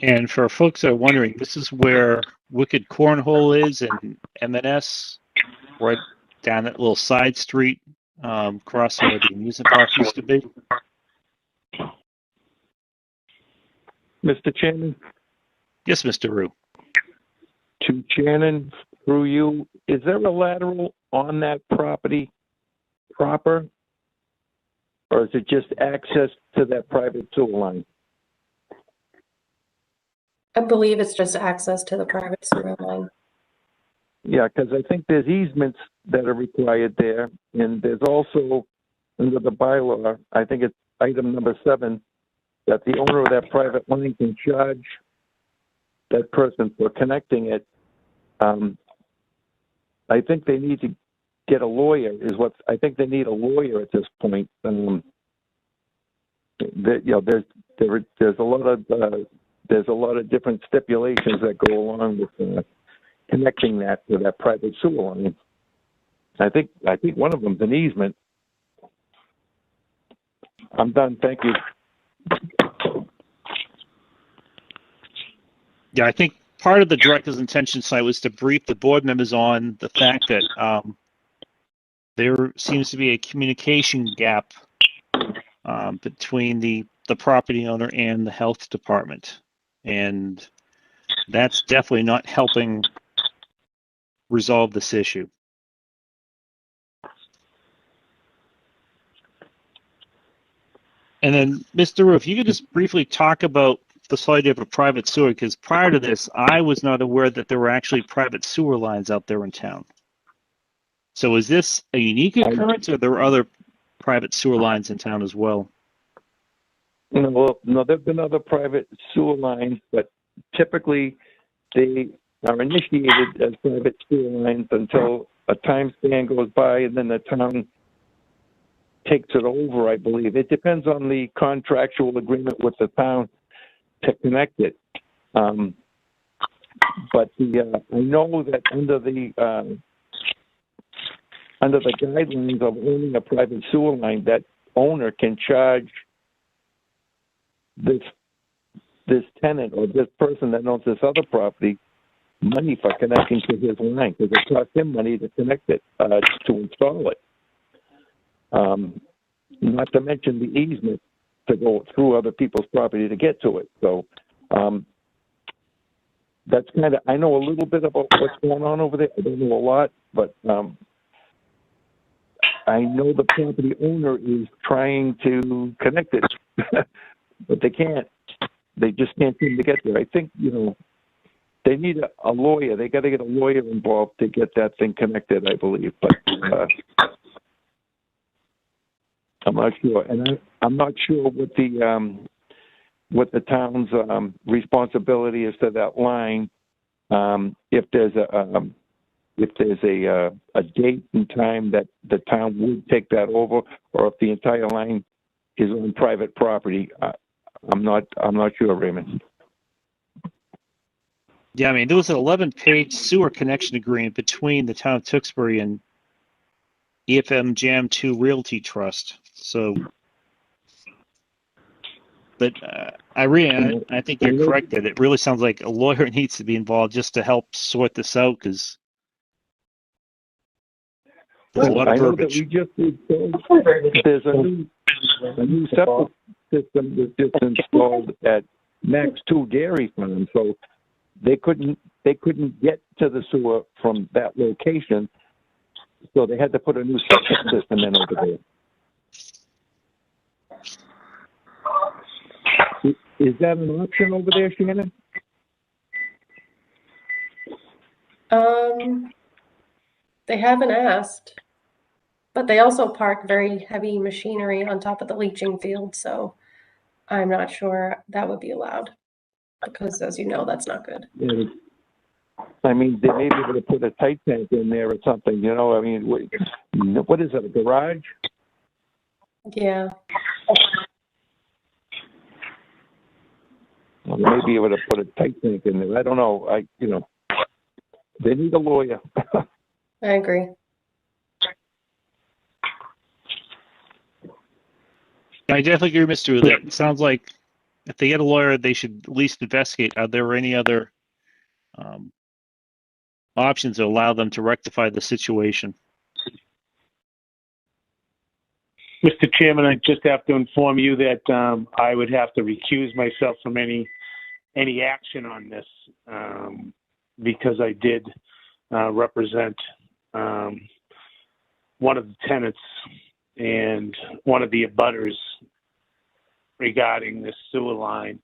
And for folks that are wondering, this is where Wicked Cornhole is and M&S, right down that little side street, crossing where the amusement park used to be. Mr. Chairman? Yes, Mr. Rue. To Shannon, through you, is there a lateral on that property proper? Or is it just access to that private sewer line? I believe it's just access to the private sewer line. Yeah, because I think there's easements that are required there, and there's also, under the bylaw, I think it's item number 7, that the owner of that private line can charge that person for connecting it. I think they need to get a lawyer. I think they need a lawyer at this point. There's a lot of different stipulations that go along with connecting that to that private sewer line. I think one of them's an easement. I'm done. Thank you. Yeah, I think part of the director's intention side was to brief the board members on the fact that there seems to be a communication gap between the property owner and the health department. And that's definitely not helping resolve this issue. And then, Mr. Rue, if you could just briefly talk about this idea of a private sewer, because prior to this, I was not aware that there were actually private sewer lines out there in town. So is this a unique occurrence, or there are other private sewer lines in town as well? No, there have been other private sewer lines, but typically they are initiated as private sewer lines until a time span goes by, and then the town takes it over, I believe. It depends on the contractual agreement with the town to connect it. But I know that under the guidelines of owning a private sewer line, that owner can charge this tenant or this person that owns this other property money for connecting to his line, because it costs him money to connect it, to install it. Not to mention the easement to go through other people's property to get to it. So that's kind of, I know a little bit about what's going on over there. I don't know a lot, but I know the property owner is trying to connect it, but they can't. They just can't seem to get there. I think, they need a lawyer. They got to get a lawyer involved to get that thing connected, I believe. But I'm not sure, and I'm not sure what the town's responsibility is to that line. If there's a date and time that the town would take that over, or if the entire line is on private property, I'm not sure, Raymond. Yeah, I mean, there was an 11-page sewer connection agreement between the town of Tewksbury and EFM Jam 2 Realty Trust. So, but I think you're correct that it really sounds like a lawyer needs to be involved just to help sort this out, because there's a lot of I know that verbiage. we just there's a new septic system that just installed at Max 2 Dairy Farm, so they couldn't get to the sewer from that location, so they had to put a new septic system in over there. Is that an option over there, Shannon? They haven't asked, but they also park very heavy machinery on top of the leaching field, so I'm not sure that would be allowed, because as you know, that's not good. Yeah. I mean, they may be able to put a tight tank in there or something, you know? I mean, what is it, a garage? Yeah. Well, they may be able to put a tight tank in there. I don't know. They need a lawyer. I agree. I definitely agree, Mr. With that. It sounds like if they get a lawyer, they should at least investigate. Are there any other options that allow them to rectify the situation? Mr. Chairman, I just have to inform you that I would have to recuse myself from any action on this because I did represent one of the tenants and one of the abutters regarding this sewer line.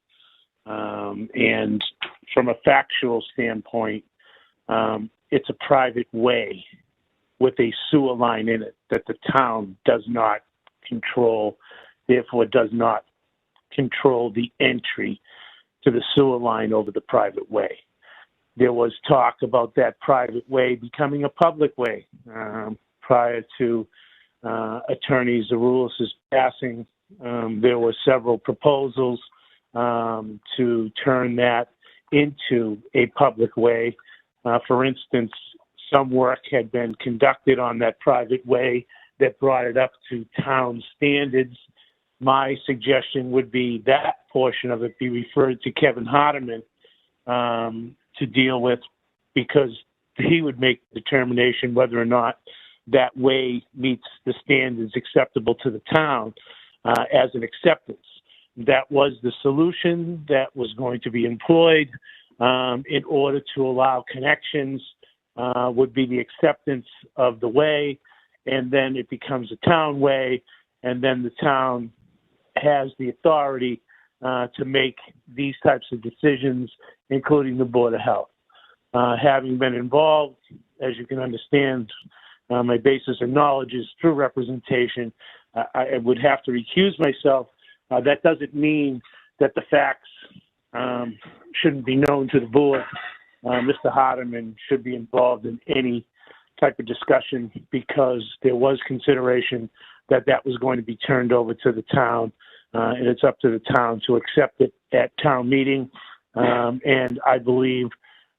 And from a factual standpoint, it's a private way with a sewer line in it that the town does not control, therefore does not control the entry to the sewer line over the private way. There was talk about that private way becoming a public way prior to Attorney Zaroulis' passing. There were several proposals to turn that into a public way. For instance, some work had been conducted on that private way that brought it up to town standards. My suggestion would be that portion of it be referred to Kevin Hardeman to deal with, because he would make the determination whether or not that way meets the standards acceptable to the town as an acceptance. That was the solution that was going to be employed in order to allow connections, would be the acceptance of the way, and then it becomes a town way, and then the town has the authority to make these types of decisions, including the Board of Health. Having been involved, as you can understand, my basis of knowledge is through representation. I would have to recuse myself. That doesn't mean that the facts shouldn't be known to the board. Mr. Hardeman should be involved in any type of discussion, because there was consideration that that was going to be turned over to the town, and it's up to the town to accept it at town meeting. And I believe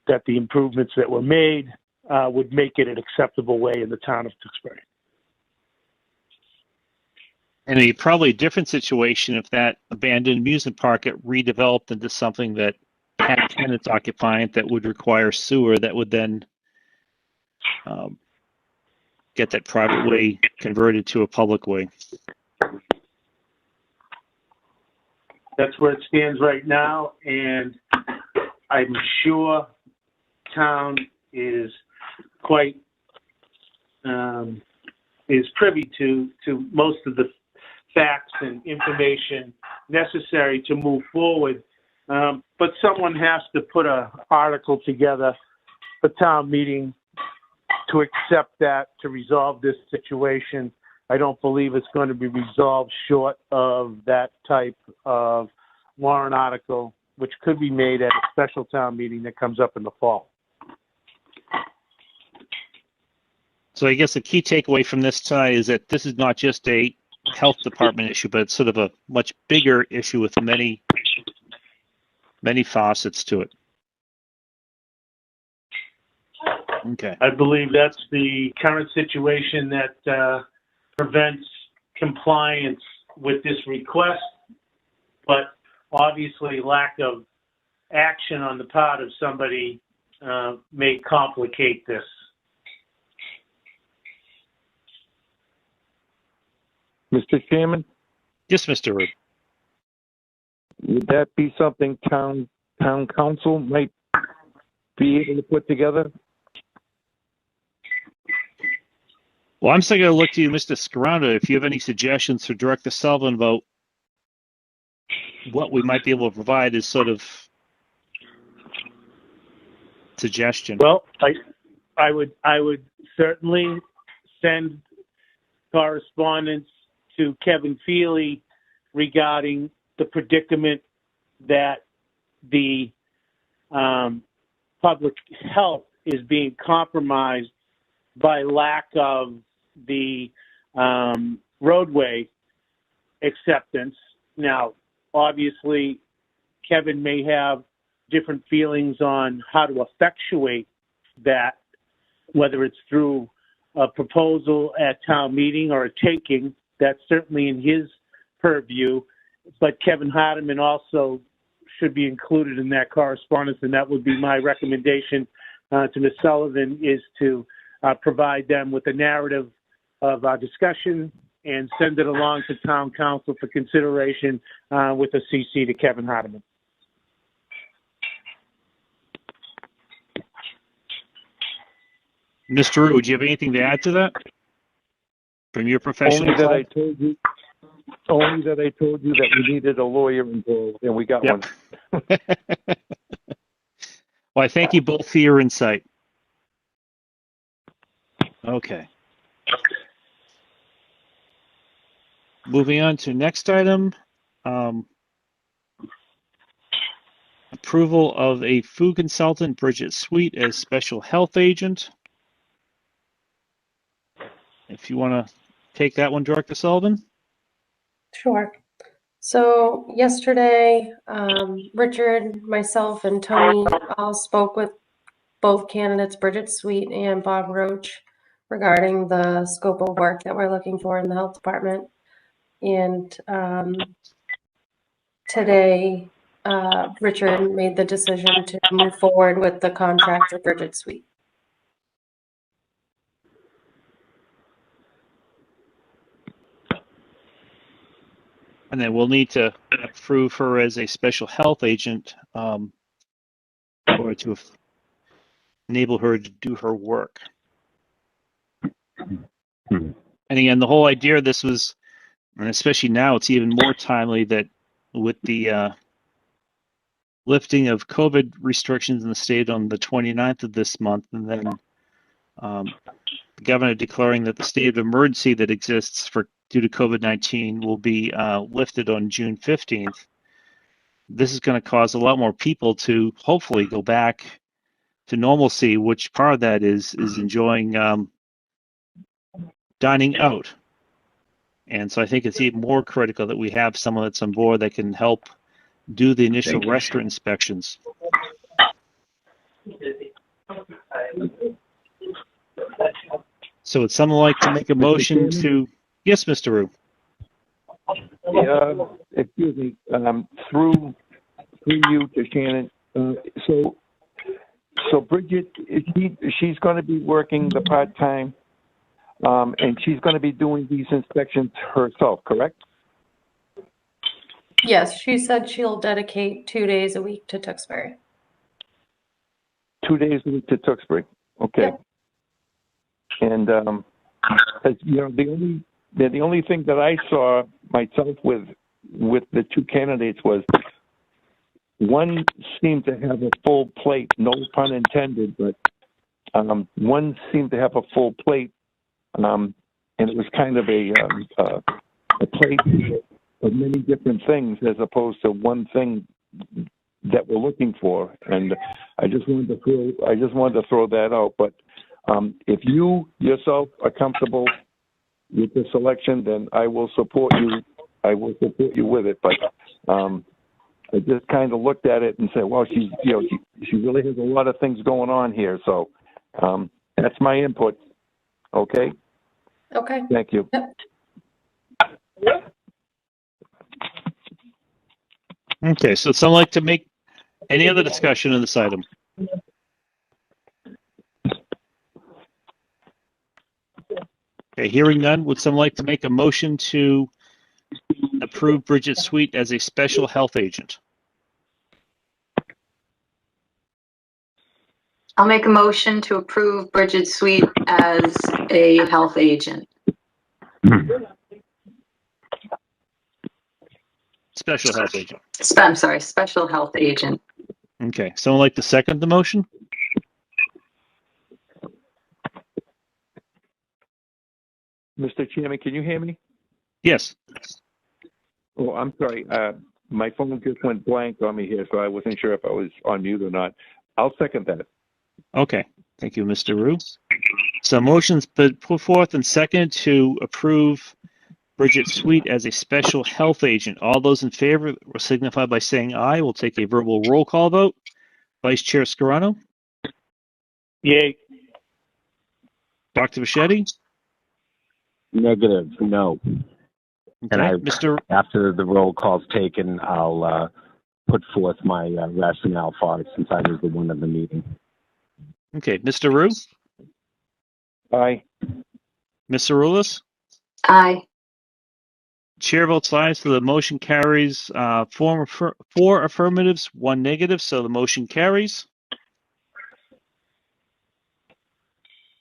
that the improvements that were made would make it an acceptable way in the town of Tewksbury. And a probably different situation if that abandoned amusement park got redeveloped into something that had tenants occupying it that would require sewer, that would then get that private way converted to a public way. That's where it stands right now, and I'm sure town is quite is privy to most of the facts and information necessary to move forward. But someone has to put an article together for town meeting to accept that, to resolve this situation. I don't believe it's going to be resolved short of that type of warrant article, which could be made at a special town meeting that comes up in the fall. So I guess the key takeaway from this tonight is that this is not just a health department issue, but it's sort of a much bigger issue with many facets to it. Okay. I believe that's the current situation that prevents compliance with this request, but obviously lack of action on the part of somebody may complicate this. Mr. Chairman, Yes, Mr. Rube. would that be something town council might be able to put together? Well, I'm still going to look to you, Mr. Scarano, if you have any suggestions for Director Sullivan about what we might be able to provide as sort of suggestion. Well, I would certainly send correspondence to Kevin Feely regarding the predicament that the public health is being compromised by lack of the roadway acceptance. Now, obviously, Kevin may have different feelings on how to effectuate that, whether it's through a proposal at town meeting or a taking. That's certainly in his purview. But Kevin Hardeman also should be included in that correspondence, and that would be my recommendation to Ms. Sullivan, is to provide them with a narrative of our discussion and send it along to town council for consideration with a CC to Kevin Hardeman. Mr. Rube, would you have anything to add to that from your professional Only that side? I told you that we needed a lawyer involved, and we got one. Well, I thank you both for your insight. Okay. Moving on to next item. Approval of a food consultant, Bridgette Sweet, as special health agent. If you want to take that one, Director Sullivan. Sure. So yesterday, Richard, myself, and Tony all spoke with both candidates, Bridgette Sweet and Bob Roach, regarding the scope of work that we're looking for in the health department. And today, Richard made the decision to move forward with the contract for Bridgette Sweet. And then we'll need to approve her as a special health agent or to enable her to do her work. And again, the whole idea of this was, and especially now, it's even more timely that with the lifting of COVID restrictions in the state on the 29th of this month, and then the governor declaring that the state of emergency that exists due to COVID-19 will be lifted on June 15th. This is going to cause a lot more people to hopefully go back to normalcy, which part of that is enjoying dining out. And so I think it's even more critical that we have someone that's on board that can help do the initial restaurant inspections. So would someone like to make a motion to... Yes, Mr. Rube. Excuse me, through you to Shannon. So Bridgette, she's going to be working the part-time, and she's going to be doing these inspections herself, correct? Yes, she said she'll dedicate 2 days a week to Tewksbury. 2 days a week to Tewksbury. Okay. Yep. And you know, the only thing that I saw myself with the two candidates was one seemed to have a full plate, no pun intended, but one seemed to have a full plate, and it was kind of a plate of many different things as opposed to one thing that we're looking for. And I just wanted to throw that out. But if you yourself are comfortable with the selection, then I will support you. I will support you with it. But I just kind of looked at it and said, well, she really has a lot of things going on here. So That's my input. Okay? Okay. Thank you. Yep. Okay, so someone like to make any other discussion on this item? Okay, hearing none, would someone like to make a motion to approve Bridgette Sweet as a special health agent? I'll make a motion to approve Bridgette Sweet as a health agent. Special health agent. I'm sorry, special health agent. Okay, someone like to second the motion? Mr. Chairman, can you hear me? Yes. Oh, I'm sorry. My phone just went blank on me here, so I wasn't sure if I was on mute or not. I'll second that. Okay, thank you, Mr. Rue. So motion's been put forth and second to approve Bridgette Sweet as a special health agent. All those in favor will signify by saying aye. We'll take a verbal roll call vote. Vice Chair Scarano? Yay. Dr. Bridgette? Negative, no. Okay, Mr. After the roll call's taken, I'll put forth my rationale for it since I was the one of the meeting. Okay, Mr. Rue? Aye. Ms. Arulis? Aye. Chair votes aye, so the motion carries 4 affirmatives, 1 negative, so the motion carries.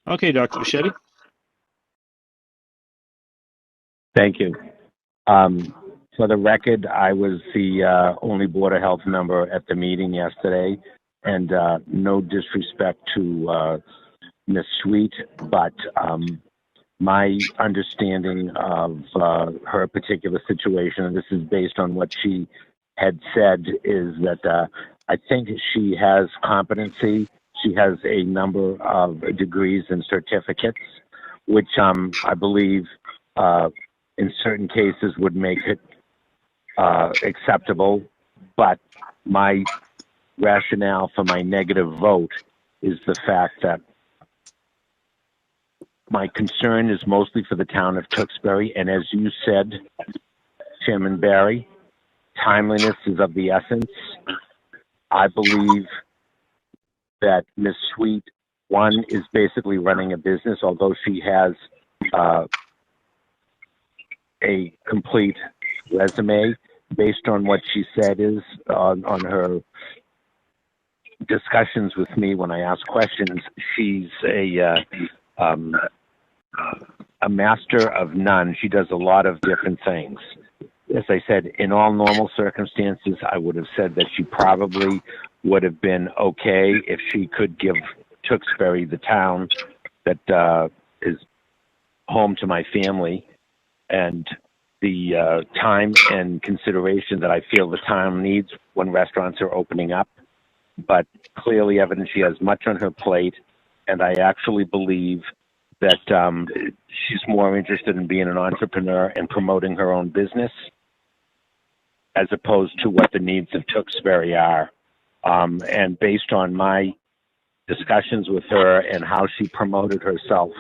Okay, Dr. Bridgette. Thank you. For the record, I was the only Board of Health member at the meeting yesterday, and no disrespect to Ms. Sweet, but my understanding of her particular situation, and this is based on what she had said, is that I think she has competency. She has a number of degrees and certificates, which I believe in certain cases would make it acceptable. But my rationale for my negative vote is the fact that my concern is mostly for the town of Tewksbury, and as you said, Chairman Barry, timeliness is of the essence. I believe that Ms. Sweet, one, is basically running a business, although she has a complete resume based on what she said is on her discussions with me when I ask questions. She's a master of none. She does a lot of different things. As I said, in all normal circumstances, I would have said that she probably would have been okay if she could give Tewksbury, the town that is home to my family, and the time and consideration that I feel the town needs when restaurants are opening up. But clearly evident she has much on her plate, and I actually believe that she's more interested in being an entrepreneur and promoting her own business as opposed to what the needs of Tewksbury are. And based on my discussions with her and how she promoted herself,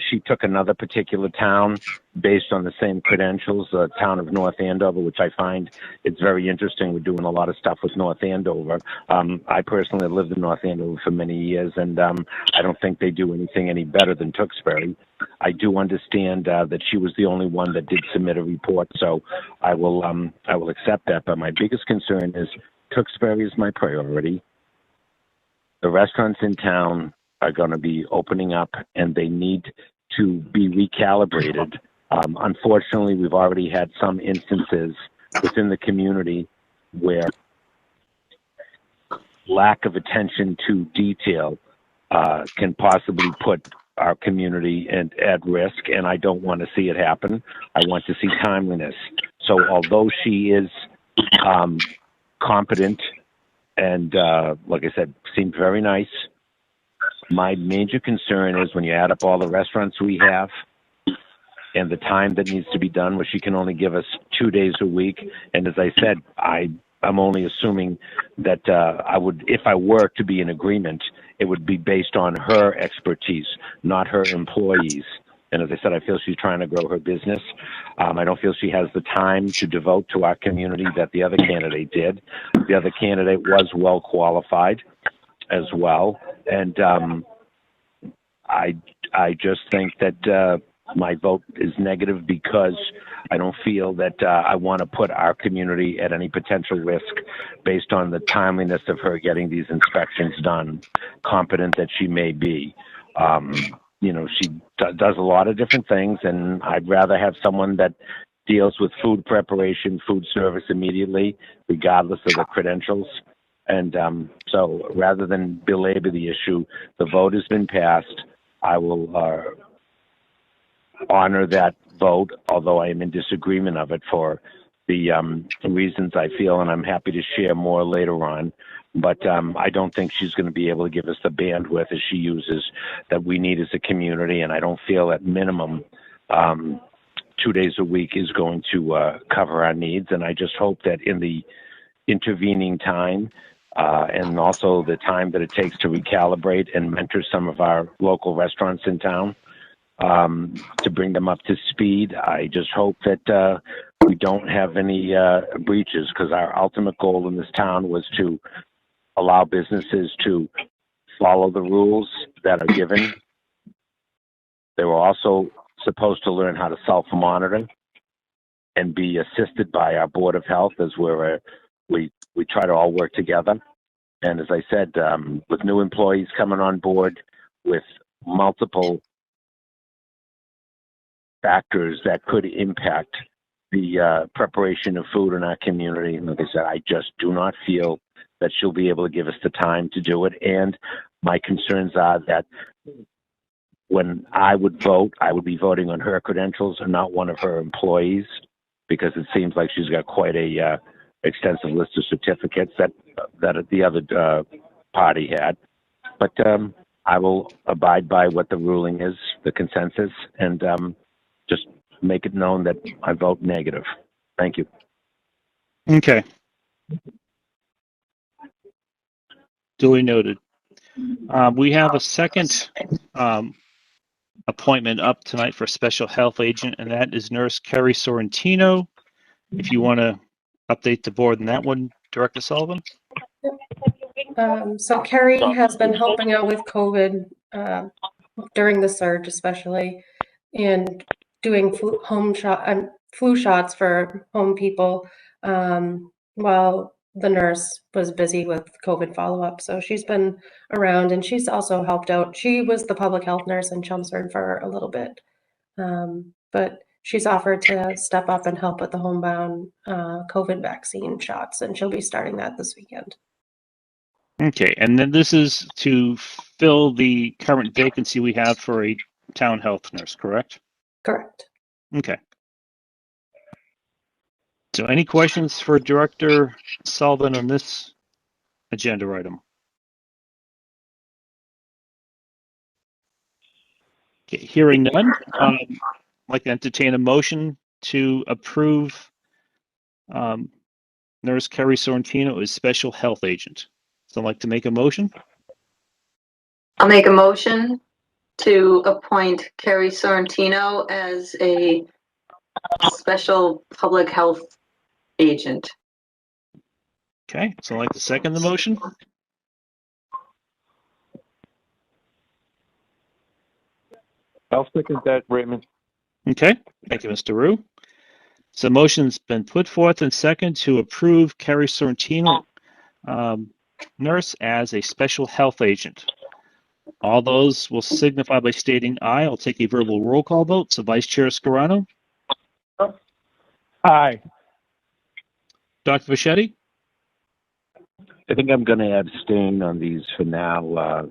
she took another particular town based on the same credentials, the town of North Andover, which I find it's very interesting. We're doing a lot of stuff with North Andover. I personally have lived in North Andover for many years, and I don't think they do anything any better than Tewksbury. I do understand that she was the only one that did submit a report, so I will accept that. But my biggest concern is Tewksbury is my priority. The restaurants in town are going to be opening up, and they need to be recalibrated. Unfortunately, we've already had some instances within the community where lack of attention to detail can possibly put our community at risk, and I don't want to see it happen. I want to see timeliness. So although she is competent and, like I said, seemed very nice, my major concern is when you add up all the restaurants we have and the time that needs to be done, where she can only give us 2 days a week. And as I said, I'm only assuming that I would, if I were to be in agreement, it would be based on her expertise, not her employees. And as I said, I feel she's trying to grow her business. I don't feel she has the time to devote to our community that the other candidate did. The other candidate was well qualified as well. And I just think that my vote is negative because I don't feel that I want to put our community at any potential risk based on the timeliness of her getting these inspections done, competent that she may be. You know, she does a lot of different things, and I'd rather have someone that deals with food preparation, food service immediately, regardless of the credentials. And so rather than belabor the issue, the vote has been passed. I will honor that vote, although I am in disagreement of it for the reasons I feel, and I'm happy to share more later on. But I don't think she's going to be able to give us the bandwidth as she uses that we need as a community, and I don't feel at minimum 2 days a week is going to cover our needs. And I just hope that in the intervening time and also the time that it takes to recalibrate and mentor some of our local restaurants in town to bring them up to speed, I just hope that we don't have any breaches, because our ultimate goal in this town was to allow businesses to follow the rules that are given. They were also supposed to learn how to self-monitor and be assisted by our Board of Health as we try to all work together. And as I said, with new employees coming on board with multiple factors that could impact the preparation of food in our community, and like I said, I just do not feel that she'll be able to give us the time to do it. And my concerns are that when I would vote, I would be voting on her credentials and not one of her employees, because it seems like she's got quite a extensive list of certificates that the other party had. But I will abide by what the ruling is, the consensus, and just make it known that I vote negative. Thank you. Okay. Duly noted. We have a second appointment up tonight for special health agent, and that is Nurse Kerry Sorrentino. If you want to update the board on that one, Director Sullivan. So Kerry has been helping out with COVID during the surge, especially, and doing flu shots for home people while the nurse was busy with COVID follow-up. So she's been around, and she's also helped out. She was the public health nurse in Chelmsford for a little bit, but she's offered to step up and help with the homebound COVID vaccine shots, and she'll be starting that this weekend. Okay, and then this is to fill the current vacancy we have for a town health nurse, correct? Correct. Okay. So any questions for Director Sullivan on this agenda item? Okay, hearing none, I'd like to entertain a motion to approve Nurse Kerry Sorrentino as special health agent. So I'd like to make a motion. I'll make a motion to appoint Kerry Sorrentino as a special public health agent. Okay, so I'd like to second the motion. I'll second that, Raymond. Okay, thank you, Mr. Rue. So motion's been put forth and second to approve Kerry Sorrentino, nurse, as a special health agent. All those will signify by stating aye. I'll take a verbal roll call vote. So Vice Chair Scarano? Aye. Dr. Bridgette? I think I'm going to abstain on these for now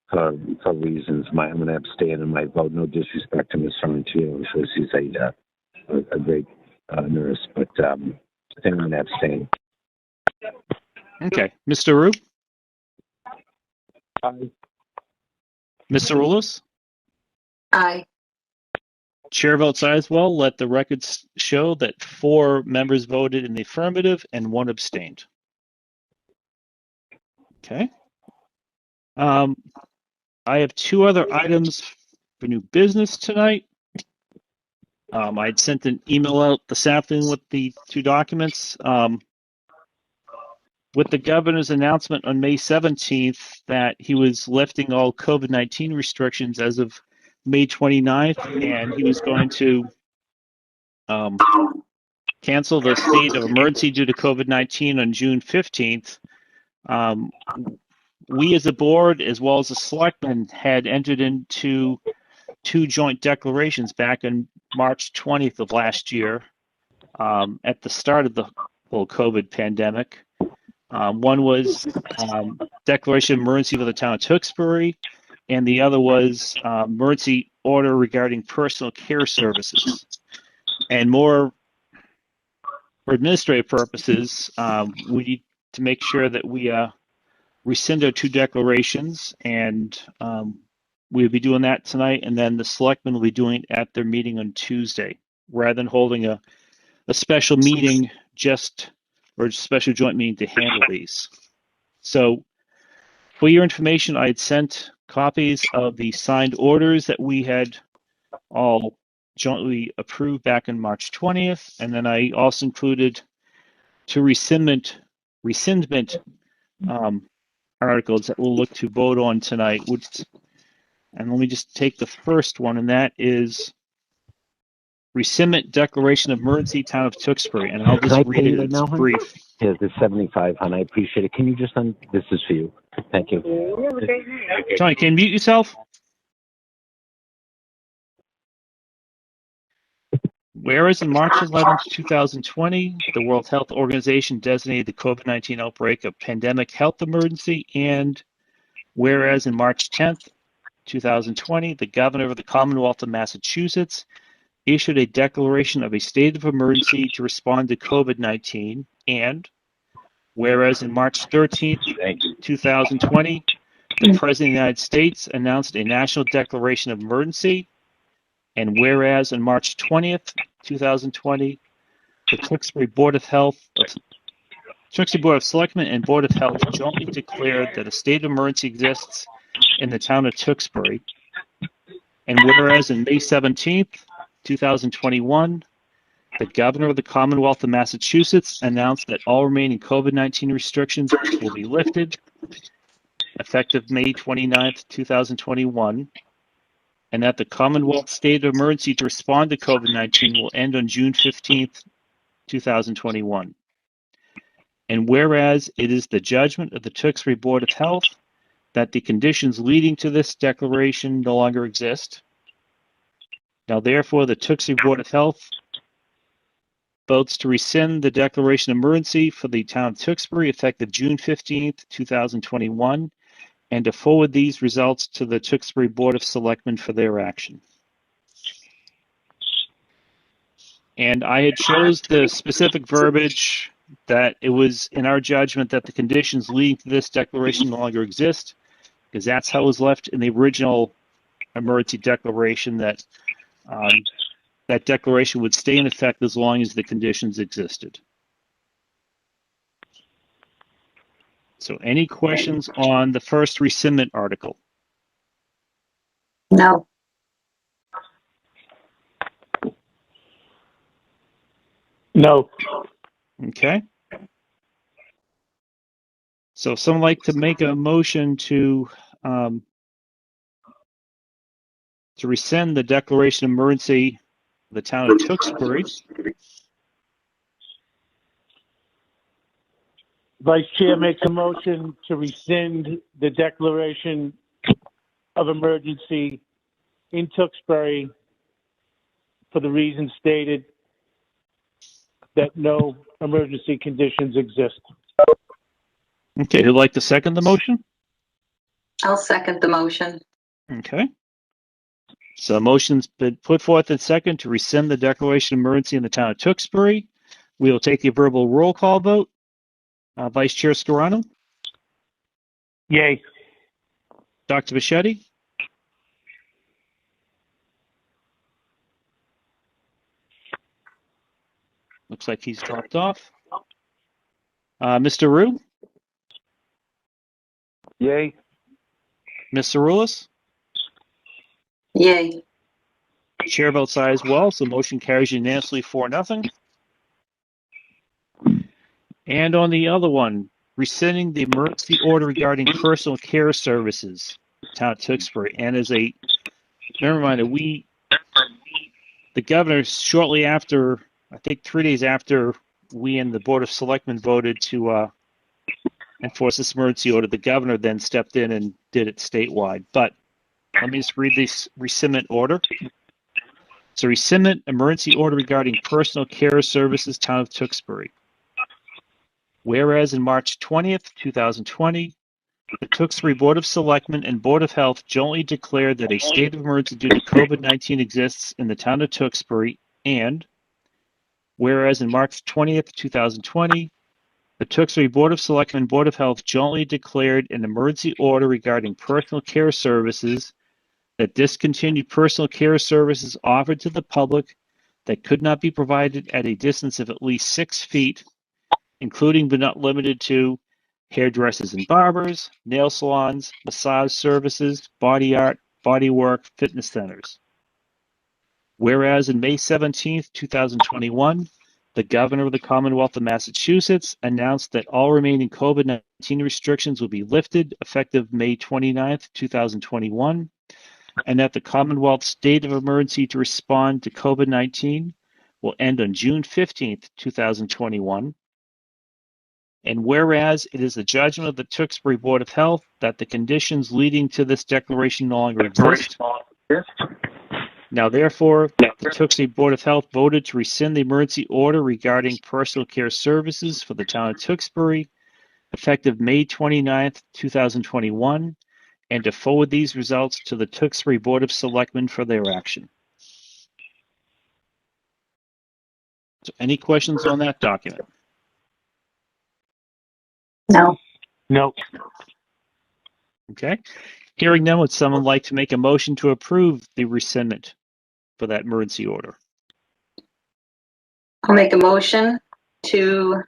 for reasons. I'm going to abstain in my vote. No disrespect to Ms. Sorrentino. I'm sure she's a great nurse, but I think I'm going to abstain. Okay. Mr. Rue? Aye. Mr. Rulis? Aye. Chair votes aye as well. Let the records show that 4 members voted in the affirmative and 1 abstained. Okay. I have two other items for new business tonight. I'd sent an email out this afternoon with the two documents. With the governor's announcement on May 17th that he was lifting all COVID-19 restrictions as of May 29th, and he was going to cancel the state of emergency due to COVID-19 on June 15th. We as a board, as well as the selectmen, had entered into two joint declarations back on March 20th of last year, at the start of the whole COVID pandemic. One was declaration of emergency for the town of Tewksbury, and the other was emergency order regarding personal care services. And more for administrative purposes, we need to make sure that we rescind our two declarations, and we'll be doing that tonight, and then the selectmen will be doing it at their meeting on Tuesday, rather than holding a special meeting or a special joint meeting to handle these. So for your information, I had sent copies of the signed orders that we had all jointly approved back on March 20th, and then I also included two rescindment articles that we'll look to vote on tonight. And let me just take the first one, and that is rescindment declaration of emergency town of Tewksbury, and I'll just read it. It's brief. Yeah, the 75, hon. I appreciate it. Can you just this is for you. Thank you. Tony, can you mute yourself? Whereas in March 11th, 2020, the World Health Organization designated the COVID-19 outbreak a pandemic health emergency, and whereas in March 10th, 2020, the governor of the Commonwealth of Massachusetts issued a declaration of a state of emergency to respond to COVID-19, and whereas in March 13th, 2020, the President of the United States announced a national declaration of emergency, and whereas on March 20th, 2020, the Tewksbury Board of Selectmen and Board of Health jointly declared that a state of emergency exists in the town of Tewksbury, and whereas on May 17th, 2021, the governor of the Commonwealth of Massachusetts announced that all remaining COVID-19 restrictions will be lifted effective May 29th, 2021, and that the Commonwealth state of emergency to respond to COVID-19 will end on June 15th, 2021. And whereas it is the judgment of the Tewksbury Board of Health that the conditions leading to this declaration no longer exist, now therefore the Tewksbury Board of Health votes to rescind the declaration of emergency for the town of Tewksbury effective June 15th, 2021, and to forward these results to the Tewksbury Board of Selectmen for their action. And I had chose the specific verbiage that it was in our judgment that the conditions leading to this declaration no longer exist, because that's how it was left in the original emergency declaration, that that declaration would stay in effect as long as the conditions existed. So any questions on the first rescindment article? No. No. Okay. So if someone like to make a motion to rescind the declaration of emergency of the town of Tewksbury. Vice Chair makes a motion to rescind the declaration of emergency in Tewksbury for the reasons stated, that no emergency conditions exist. Okay, who'd like to second the motion? I'll second the motion. Okay. So a motion's been put forth and second to rescind the declaration of emergency in the town of Tewksbury. We will take a verbal roll call vote. Vice Chair Scarano? Yay. Dr. Bridgette? Looks like he's dropped off. Mr. Rue? Yay. Ms. Saroulis? Yay. Chair votes aye as well, so motion carries unanimously 4-0. And on the other one, rescinding the emergency order regarding personal care services, Town of Tewksbury. And as a reminder, the governor, shortly after, I think 3 days after we and the Board of Selectmen voted to enforce this emergency order, the governor then stepped in and did it statewide. But let me just read this rescindment order. So rescindment emergency order regarding personal care services, Town of Tewksbury. Whereas in March 20th, 2020, the Tewksbury Board of Selectmen and Board of Health jointly declared that a state of emergency due to COVID-19 exists in the Town of Tewksbury, and whereas in March 20th, 2020, the Tewksbury Board of Selectmen and Board of Health jointly declared an emergency order regarding personal care services that discontinued personal care services offered to the public that could not be provided at a distance of at least 6 feet, including but not limited to hairdressers and barbers, nail salons, massage services, body art, body work, fitness centers. Whereas in May 17th, 2021, the governor of the Commonwealth of Massachusetts announced that all remaining COVID-19 restrictions will be lifted effective May 29th, 2021, and that the Commonwealth state of emergency to respond to COVID-19 will end on June 15th, 2021. And whereas it is the judgment of the Tewksbury Board of Health that the conditions leading to this declaration no longer exist. Now, therefore, the Tewksbury Board of Health voted to rescind the emergency order regarding personal care services for the Town of Tewksbury, effective May 29th, 2021, and to forward these results to the Tewksbury Board of Selectmen for their action. So any questions on that document? No. No. Okay. Hearing none, would someone like to make a motion to approve the rescindment for that emergency order? I'll make a motion to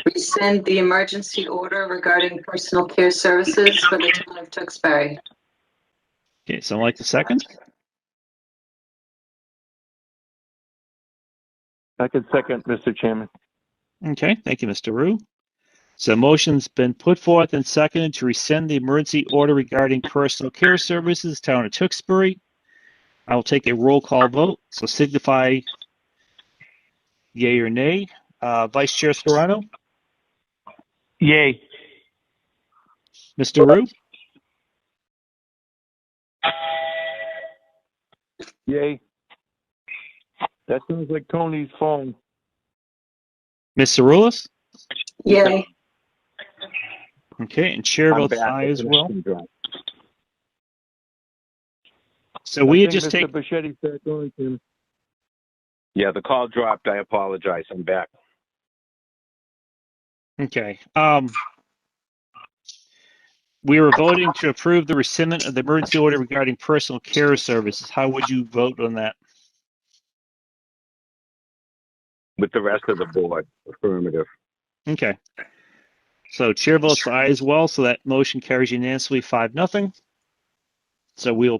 rescind the emergency order regarding personal care services for the Town of Tewksbury. Okay, someone like to second? I can second, Mr. Chairman. Okay, thank you, Mr. Rue. So motion's been put forth and seconded to rescind the emergency order regarding personal care services, Town of Tewksbury. I will take a roll call vote, so signify yay or nay. Vice Chair Scarano? Yay. Mr. Rue? Yay. That sounds like Tony's phone. Ms. Saroulis? Yay. Okay, and Chair I'm votes back. aye The as well. connection dropped. So we had I think just Mr. taken, Bridgette's back on, Tim. Yeah, the call dropped. I apologize. I'm back. okay. We were voting to approve the rescindment of the emergency order regarding personal care services. How would you vote on that? With the rest of the board, affirmative. Okay. So chair votes aye as well, so that motion carries unanimously 5-0. So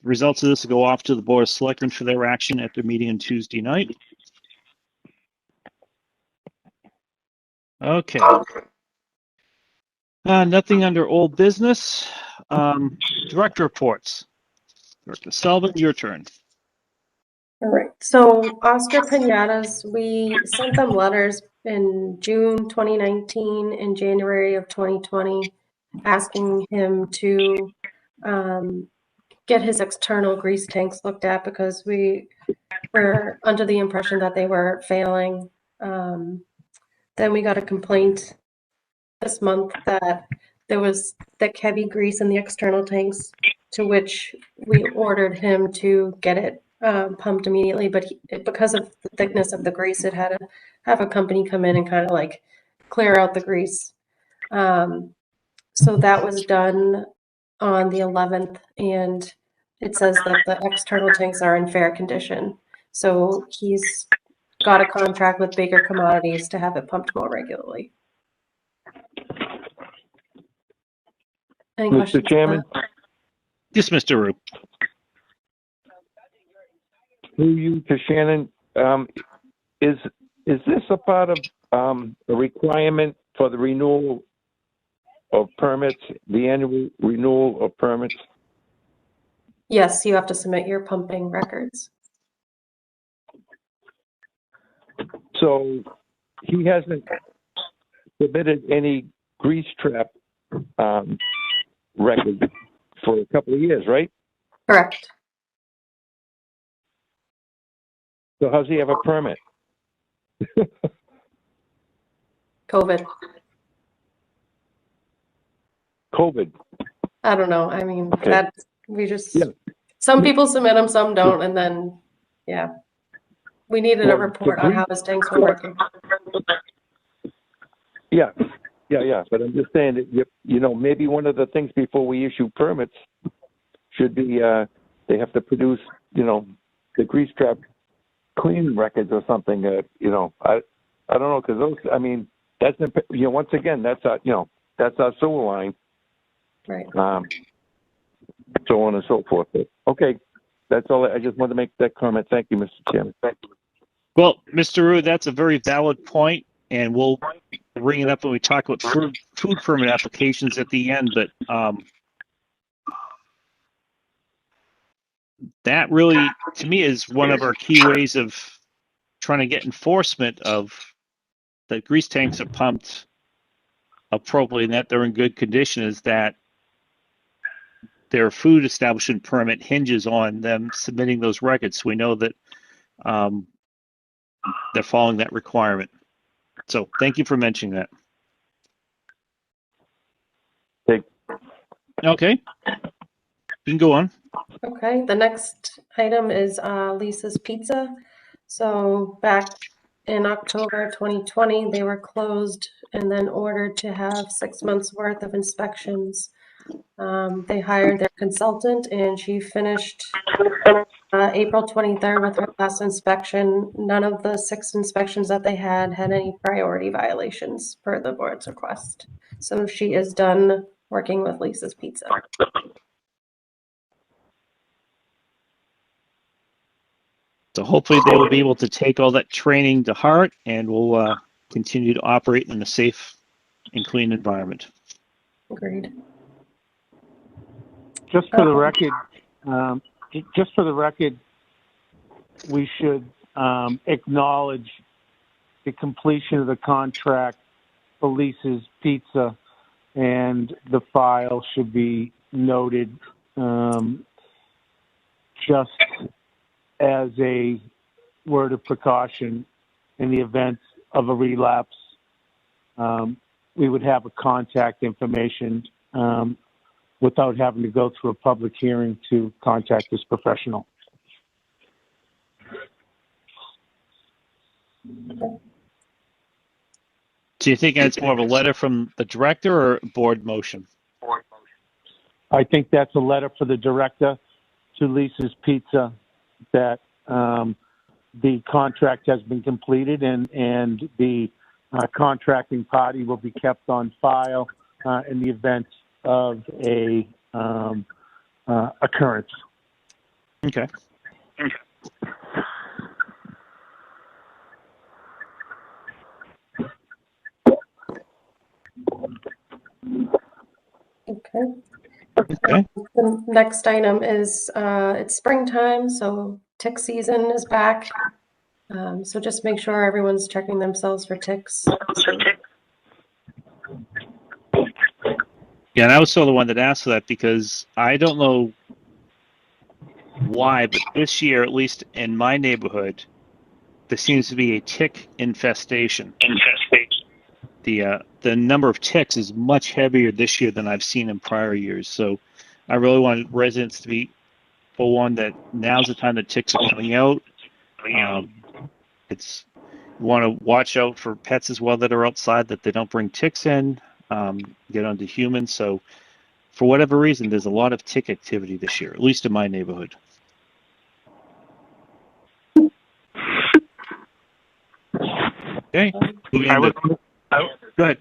results of this will go off to the Board of Selectmen for their action at their meeting on Tuesday night. Okay. Nothing under old business. Director reports. Director Sullivan, your turn. All right, so Oscar Pinatas, we sent them letters in June 2019 and January of 2020, asking him to get his external grease tanks looked at because we were under the impression that they were failing. Then we got a complaint this month that there was thick, heavy grease in the external tanks, to which we ordered him to get it pumped immediately, but because of the thickness of the grease, it had to have a company come in and kind of like clear out the grease. So that was done on the 11th, and it says that the external tanks are in fair condition. So he's got a contract with Baker Commodities to have it pumped more regularly. Any Mr. questions? Chairman, Yes, Mr. Rue. through you to Shannon, is this a part of a requirement for the renewal of permits, the annual renewal of permits? Yes, you have to submit your pumping records. So he hasn't submitted any grease trap record for a couple of years, right? Correct. So how's he have a permit? COVID. COVID. I don't know. I mean, Okay. that we just, Yeah. some people submit them, some don't. And then, yeah, we needed a Well, report the on grease- how his tanks were working. Yeah. But I'm just saying that, maybe one of the things before we issue permits should be they have to produce, the grease trap cleaning records or something. I don't know, because those, I mean, that's, once again, that's that's our sewer line. Right. So on and so forth. But, okay, that's all. I just wanted to make that comment. Thank you, Mr. Chairman. Thank you. Well, Mr. Rue, that's a very valid point, and we'll bring it up when we talk about food permit applications at the end. But that really, to me, is one of our key ways of trying to get enforcement of the grease tanks are pumped appropriately and that they're in good condition, is that their food establishment permit hinges on them submitting those records. So we know that they're following that requirement. So thank you for mentioning that. Okay. You can go on. Okay, the next item is Lisa's Pizza. So back in October 2020, they were closed and then ordered to have 6 months worth of inspections. They hired their consultant and she finished April 23rd with her last inspection. None of the 6 inspections that they had any priority violations per the board's request. So she is done working with Lisa's Pizza. So hopefully they will be able to take all that training to heart and will continue to operate in a safe and clean environment. Agreed. Just for the record, we should acknowledge the completion of the contract for Lisa's Pizza, and the file should be noted just as a word of precaution in the event of a relapse. We would have a contact information without having to go through a public hearing to contact this professional. Do you think it's more of a letter from the director or a board motion? I think that's a letter for the director to Lisa's Pizza that the contract has been completed and the contracting party will be kept on file in the event of a occurrence. Okay. Okay. Okay. The next item is it's springtime, so tick season is back. So just make sure everyone's checking themselves for ticks. Yeah, and I was sort of the one that asked for that because I don't know why, but this year, at least in my neighborhood, there seems to be a tick infestation. The number of ticks is much heavier this year than I've seen in prior years. So I really want residents to be, for one, that now's the time that ticks are coming out. It's you want to watch out for pets as well that are outside, that they don't bring ticks in, get onto humans. So for whatever reason, there's a lot of tick activity this year, at least in my neighborhood. Okay. Go ahead.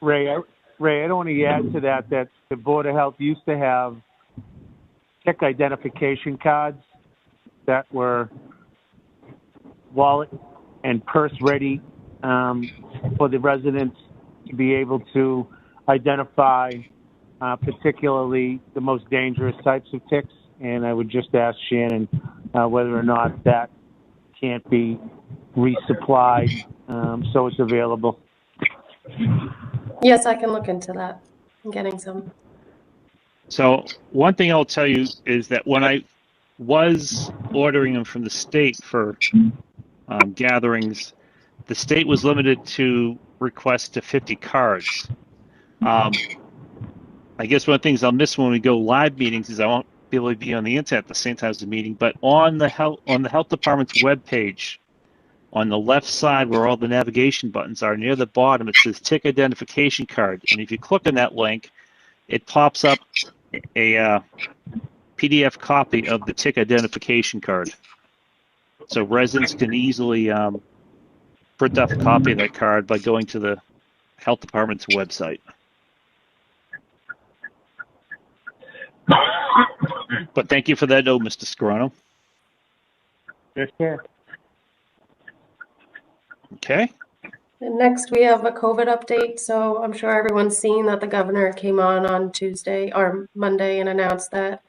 Ray, Ray, I'd only add to that the Board of Health used to have tick identification cards that were wallet and purse ready for the residents to be able to identify particularly the most dangerous types of ticks. And I would just ask Shannon whether or not that can't be resupplied so it's available. Yes, I can look into that. I'm getting some. So one thing I'll tell you is that when I was ordering them from the state for gatherings, the state was limited to requests to 50 cards. I guess one of the things I'll miss when we go live meetings is I won't be able to be on the internet at the same time as the meeting. But on the health department's webpage, on the left side where all the navigation buttons are, near the bottom, it says tick identification card. And if you click on that link, it pops up a PDF copy of the tick identification card. So residents can easily print off a copy of that card by going to the health department's website. But thank you for that note, Mr. Scarano. Yes, sir. Okay. And next, we have a COVID update. So I'm sure everyone's seen that the governor came on Tuesday or Monday and announced that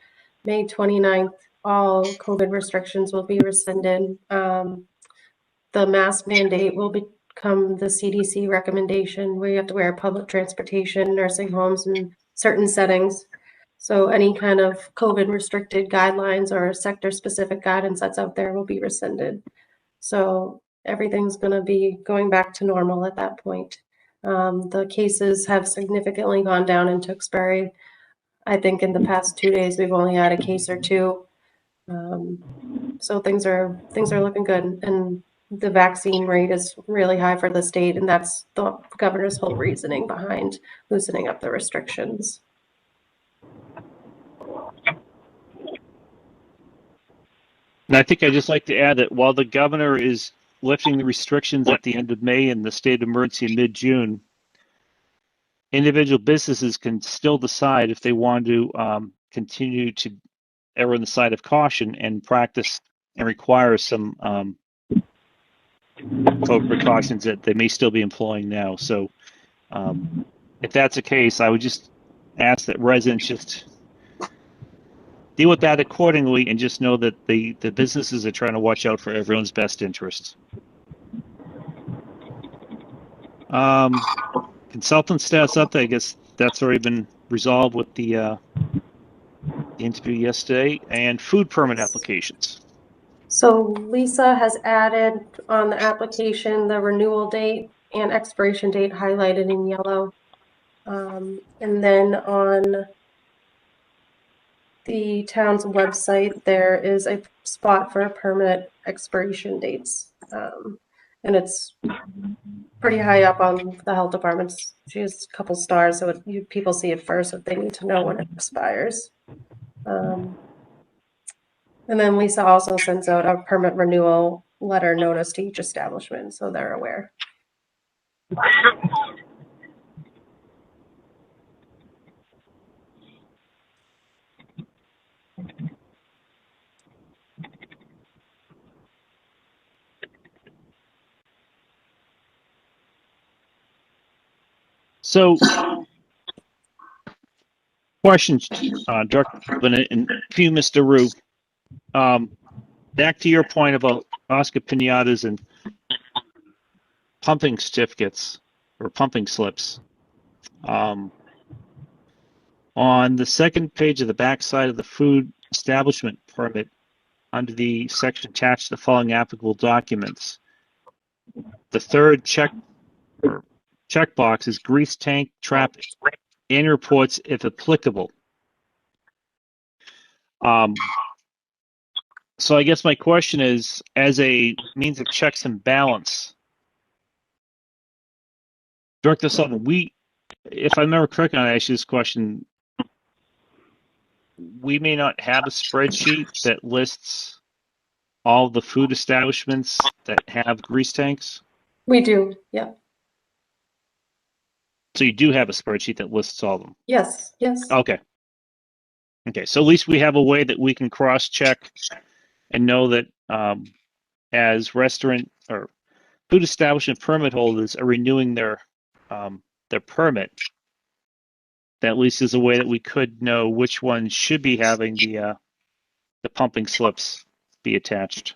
May 29th, all COVID restrictions will be rescinded. The mask mandate will become the CDC recommendation where you have to wear public transportation, nursing homes, and certain settings. So any kind of COVID restricted guidelines or sector specific guidance that's out there will be rescinded. So everything's going to be going back to normal at that point. The cases have significantly gone down in Tewksbury. I think in the past 2 days, we've only had a case or two. So things are looking good. And the vaccine rate is really high for the state. And that's the governor's whole reasoning behind loosening up the restrictions. And I think I'd just like to add that while the governor is lifting the restrictions at the end of May and the state of emergency in mid-June, individual businesses can still decide if they want to continue to err on the side of caution and practice and require some COVID precautions that they may still be employing now. So if that's the case, I would just ask that residents just deal with that accordingly and just know that the businesses are trying to watch out for everyone's best interests. Consultant status update, I guess that's already been resolved with the interview yesterday, and food permit applications. So Lisa has added on the application the renewal date and expiration date highlighted in yellow. And then on the town's website, there is a spot for permit expiration dates. And it's pretty high up on the health department's. She has a couple stars, so people see it first if they need to know when it expires. And then Lisa also sends out a permit renewal letter notice to each establishment, so they're aware. So, questions, Director and to you, Mr. Rue. Back to your point about Oscar Pinatas and pumping certificates or pumping slips. On the second page of the back side of the food establishment permit, under the section attached to the following applicable documents, the third checkbox is grease tank trap and reports if applicable. So I guess my question is, as a means of checks and balance, Director Sullivan, if I remember correctly, I asked you this question, we may not have a spreadsheet that lists all the food establishments that have grease tanks? We do, yeah. So you do have a spreadsheet that lists all of them? Yes, yes. Okay. Okay, so at least we have a way that we can cross-check and know that as restaurant or food establishment permit holders are renewing their permit, that at least is a way that we could know which ones should be having the pumping slips be attached.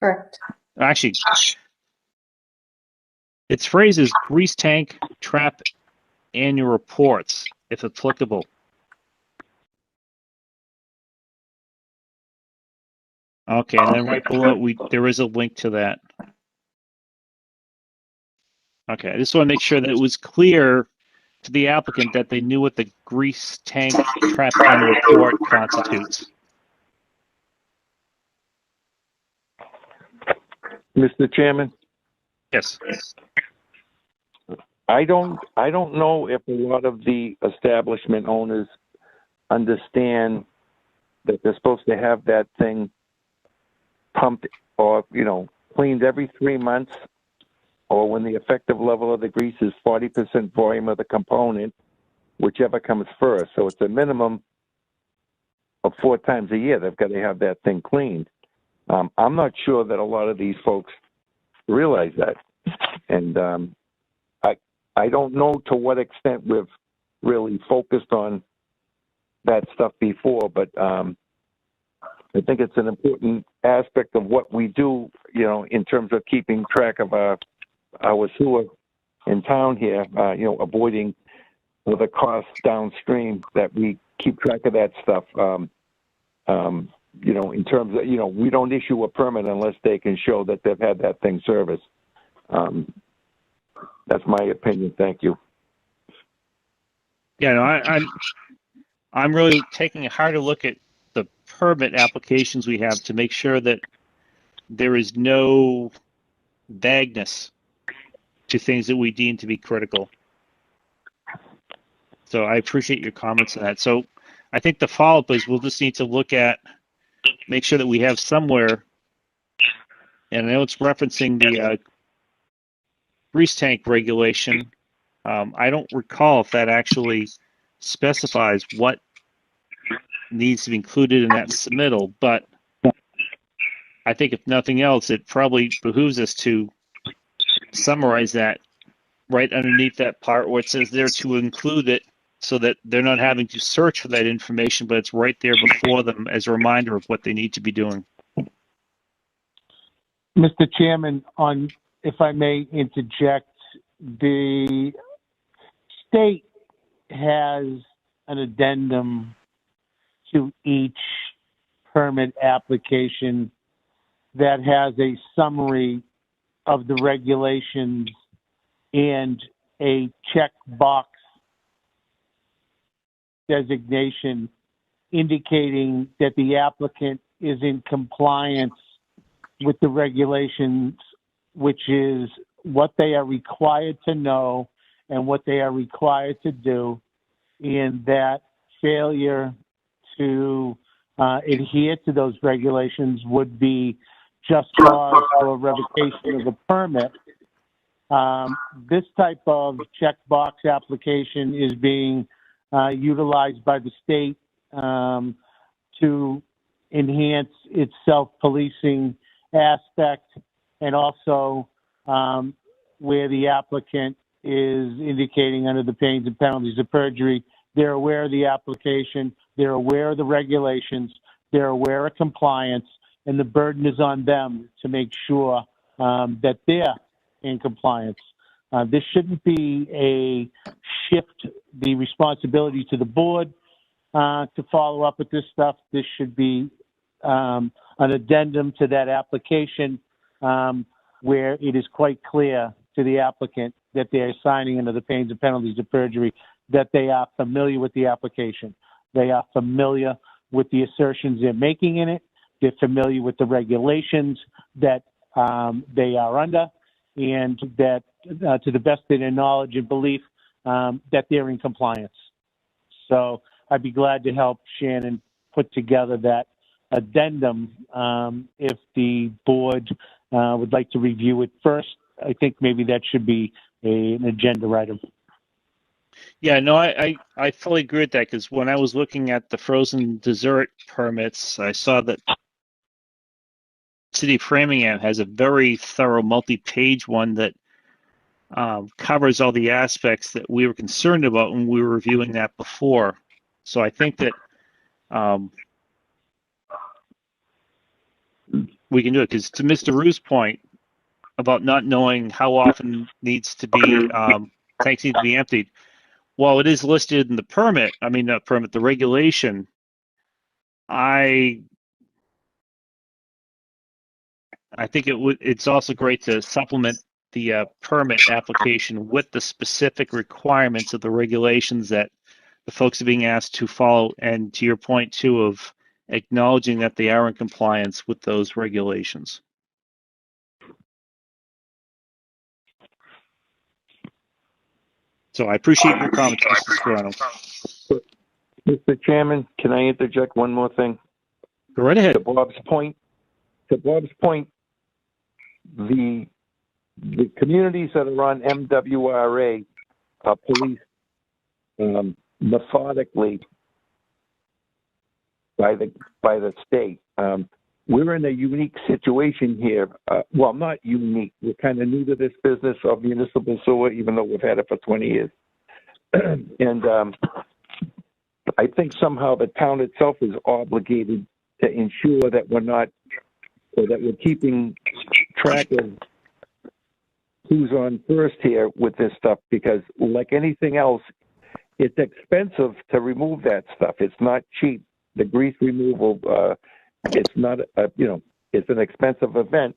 Correct. Actually, its phrase is grease tank trap annual reports, if applicable. Okay, and then right below there is a link to that. Okay, I just want to make sure that it was clear to the applicant that they knew what the grease tank trap annual report constitutes. Mr. Chairman, Yes. I don't know if a lot of the establishment owners understand that they're supposed to have that thing pumped or, cleaned every 3 months, or when the effective level of the grease is 40% volume of the component, whichever comes first. So it's a minimum of 4 times a year they've got to have that thing cleaned. I'm not sure that a lot of these folks realize that. And I don't know to what extent we've really focused on that stuff before, but I think it's an important aspect of what we do, in terms of keeping track of our sewer in town here, avoiding the costs downstream, that we keep track of that stuff. In terms of, we don't issue a permit unless they can show that they've had that thing serviced. That's my opinion. Thank you. Yeah, no, I'm really taking a harder look at the permit applications we have to make sure that there is no vagueness to things that we deem to be critical. So I appreciate your comments on that. So I think the follow-up is we'll just need to make sure that we have somewhere, and I know it's referencing the grease tank regulation. I don't recall if that actually specifies what needs to be included in that submittal, but I think if nothing else, it probably behooves us to summarize that right underneath that part where it says there to include it, so that they're not having to search for that information, but it's right there before them as a reminder of what they need to be doing. Mr. Chairman, if I may interject, the state has an addendum to each permit application that has a summary of the regulations and a checkbox designation indicating that the applicant is in compliance with the regulations, which is what they are required to know and what they are required to do, and that failure to adhere to those regulations would be just cause for revocation of a permit. This type of checkbox application is being utilized by the state to enhance its self-policing aspect, and also where the applicant is indicating under the pains and penalties of perjury, they're aware of the application, they're aware of the regulations, they're aware of compliance, and the burden is on them to make sure that they're in compliance. This shouldn't be a shift the responsibility to the board to follow up with this stuff. This should be an addendum to that application where it is quite clear to the applicant that they are signing under the pains and penalties of perjury, that they are familiar with the application. They are familiar with the assertions they're making in it. They're familiar with the regulations that they are under, and that to the best of their knowledge and belief that they're in compliance. So I'd be glad to help Shannon put together that addendum if the board would like to review it first. I think maybe that should be an agenda item. Yeah, no, I fully agree with that, because when I was looking at the frozen dessert permits, I saw that City of Framingham has a very thorough multi-page one that covers all the aspects that we were concerned about when we were reviewing that before. So I think that we can do it, because to Mr. Rue's point about not knowing how often needs to be tanks need to be emptied, while it is listed in the permit, I mean not permit, the regulation, I think it's also great to supplement the permit application with the specific requirements of the regulations that the folks are being asked to follow, and to your point too of acknowledging that they are in compliance with those regulations. So I appreciate your comments, Mr. Scarano. Mr. Chairman, can I interject one more thing? Go right ahead. To Bob's point, the communities that are on MWRA are policed methodically by the state. We're in a unique situation here. Well, not unique. We're kind of new to this business of municipal sewer, even though we've had it for 20 years. And I think somehow the town itself is obligated to ensure that we're keeping track of who's on first here with this stuff, because like anything else, it's expensive to remove that stuff. It's not cheap. The grease removal, it's not, it's an expensive event.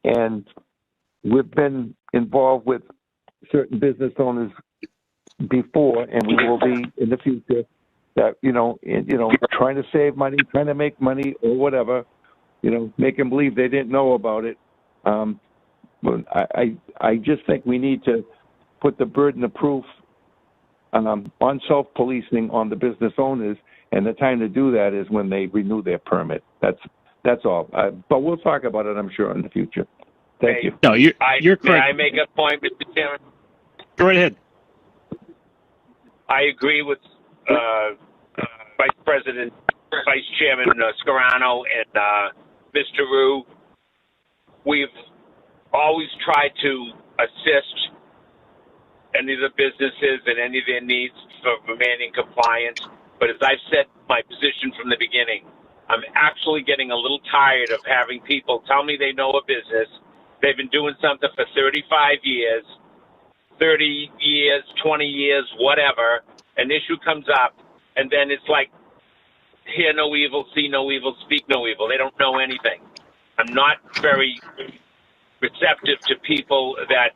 And we've been involved with certain business owners before, and we will be in the future, that, trying to save money, trying to make money or whatever, make them believe they didn't know about it. But I just think we need to put the burden of proof on self-policing on the business owners, and the time to do that is when they renew their permit. That's all. But we'll talk about it, I'm sure, in the future. Thank you. No, you're correct. May I make a point, Mr. Chairman? Go right ahead. I agree with Vice Chairman Scarano and Mr. Rue. We've always tried to assist any of the businesses and any of their needs for remaining compliant. But as I've said my position from the beginning, I'm actually getting a little tired of having people tell me they know a business. They've been doing something for 35 years, 30 years, 20 years, whatever. An issue comes up, and then it's like, hear no evil, see no evil, speak no evil. They don't know anything. I'm not very receptive to people that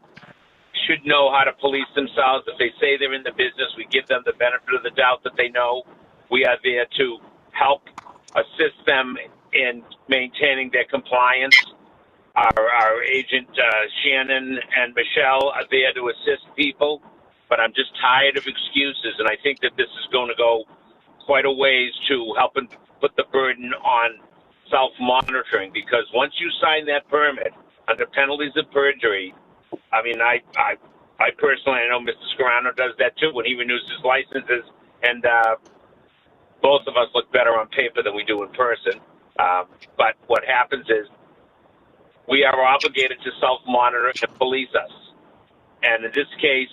should know how to police themselves. If they say they're in the business, we give them the benefit of the doubt that they know. We are there to help assist them in maintaining their compliance. Our agent, Shannon and Michelle, are there to assist people, but I'm just tired of excuses, and I think that this is going to go quite a ways to helping put the burden on self-monitoring, because once you sign that permit under penalties of perjury, I mean, I personally, I know Mr. Scarano does that too when he renews his licenses, and both of us look better on paper than we do in person. But what happens is we are obligated to self-monitor and police us. And in this case,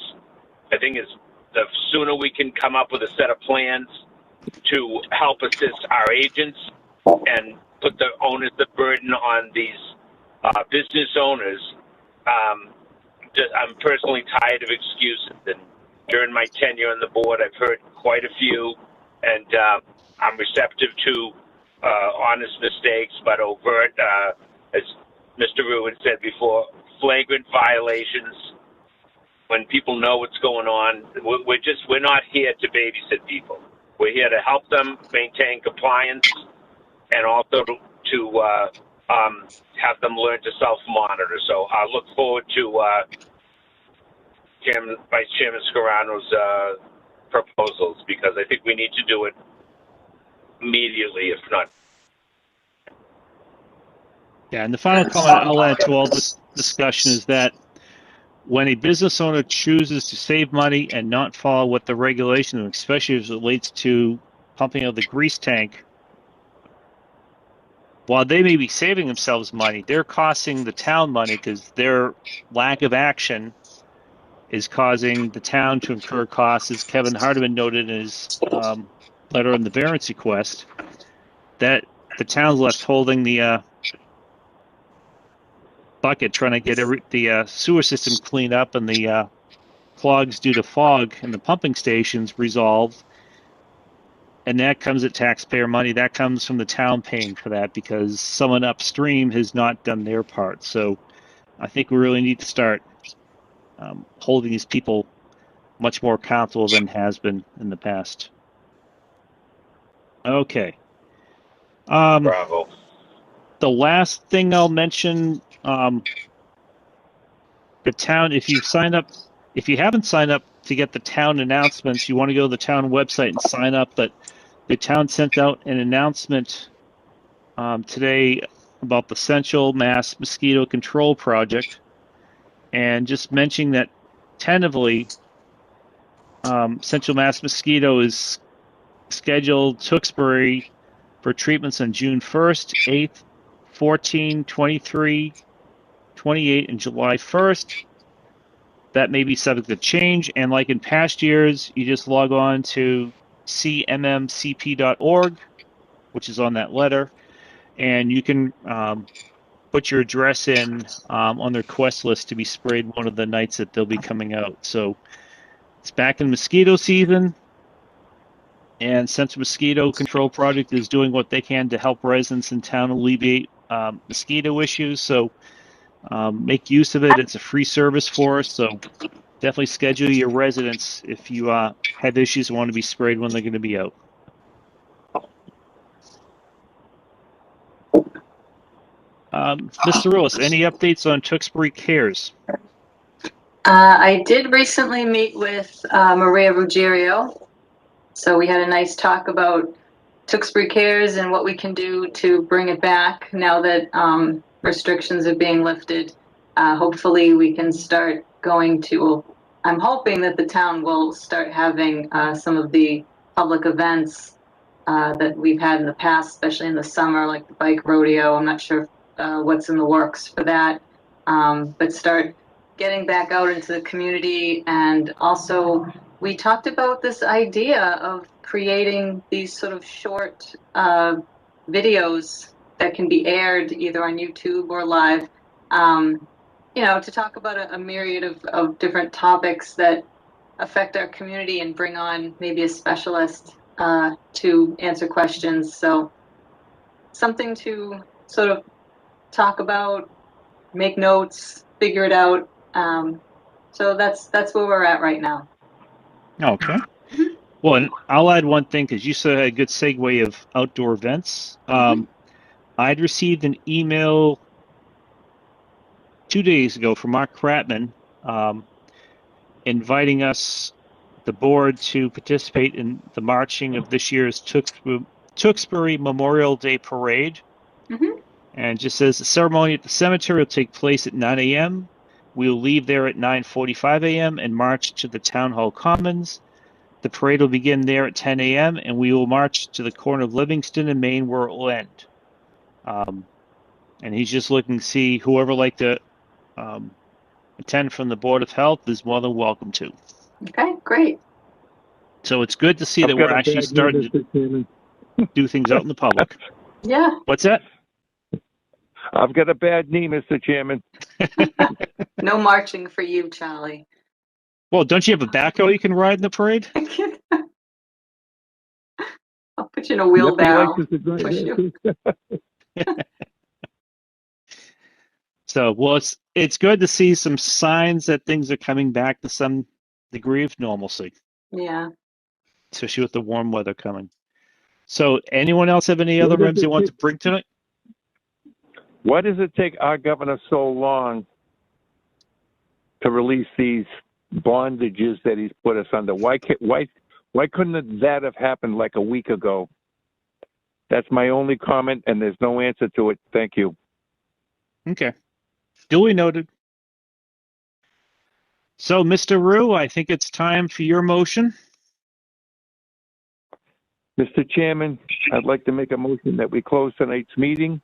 I think it's the sooner we can come up with a set of plans to help assist our agents and put the onus, the burden on these business owners. I'm personally tired of excuses, and during my tenure on the board, I've heard quite a few, and I'm receptive to honest mistakes, but overt, as Mr. Rue had said before, flagrant violations. When people know what's going on, we're not here to babysit people. We're here to help them maintain compliance, and also to have them learn to self-monitor. So I look forward to Vice Chairman Scarano's proposals, because I think we need to do it immediately, if not. Yeah, and the final comment I'll add to all this discussion is that when a business owner chooses to save money and not follow what the regulation, especially as it relates to pumping out the grease tank, while they may be saving themselves money, they're costing the town money because their lack of action is causing the town to incur costs, as Kevin Hardiman noted in his letter on the variance request, that the town's left holding the bucket trying to get the sewer system cleaned up and the clogs due to fog in the pumping stations resolved. And that comes at taxpayer money. That comes from the town paying for that because someone upstream has not done their part. So I think we really need to start holding these people much more accountable than has been in the past. Okay. Bravo. The last thing I'll mention, the town, if you haven't signed up to get the town announcements, you want to go to the town website and sign up. But the town sent out an announcement today about the Central Mass Mosquito Control Project, and just mentioning that tentatively, Central Mass Mosquito is scheduled Tewksbury for treatments on June 1st, 8th, 14, 23, 28, and July 1st. That may be subject to change, and like in past years, you just log on to cmmcp.org, which is on that letter, and you can put your address in on their request list to be sprayed one of the nights that they'll be coming out. So it's back in mosquito season, and Central Mosquito Control Project is doing what they can to help residents in town alleviate mosquito issues. So make use of it. It's a free service for us. So definitely schedule your residents if you have issues and want to be sprayed when they're going to be out. Mr. Willis, any updates on Tewksbury Cares? I did recently meet with Maria Ruggiero. So we had a nice talk about Tewksbury Cares and what we can do to bring it back now that restrictions are being lifted. Hopefully we can start going to, I'm hoping that the town will start having some of the public events that we've had in the past, especially in the summer, like the bike rodeo. I'm not sure what's in the works for that, but start getting back out into the community. And also we talked about this idea of creating these sort of short videos that can be aired either on YouTube or live, to talk about a myriad of different topics that affect our community and bring on maybe a specialist to answer questions. So something to sort of talk about, make notes, figure it out. So that's where we're at right now. Okay. Well, and I'll add one thing because you said a good segue of outdoor events. I'd received an email 2 days ago from Mark Kratman inviting us, the board, to participate in the marching of this year's Tewksbury Memorial Day Parade. And just says the ceremony at the cemetery will take place at 9 a.m. We will leave there at 9:45 a.m. and march to the Town Hall Commons. The parade will begin there at 10 a.m. and we will march to the corner of Livingston and Main where it will end. And he's just looking to see whoever like to attend from the Board of Health is more than welcome to. Okay, great. So it's good to see that we're actually starting to do things out in the public. Yeah. What's that? I've got a bad knee, Mr. Chairman. No marching for you, Charlie. Well, don't you have a backhoe you can ride in the parade? I'll put you in a wheelbarrow. Push you. So, well, it's good to see some signs that things are coming back to some degree of normalcy. Yeah. Especially with the warm weather coming. So, anyone else have any other items they want to bring tonight? Why does it take our governor so long to release these bondages that he's put us under? Why couldn't that have happened like a week ago? That's my only comment, and there's no answer to it. Thank you. Okay. Duly noted. So, Mr. Rue, I think it's time for your motion. Mr. Chairman, I'd like to make a motion that we close tonight's meeting.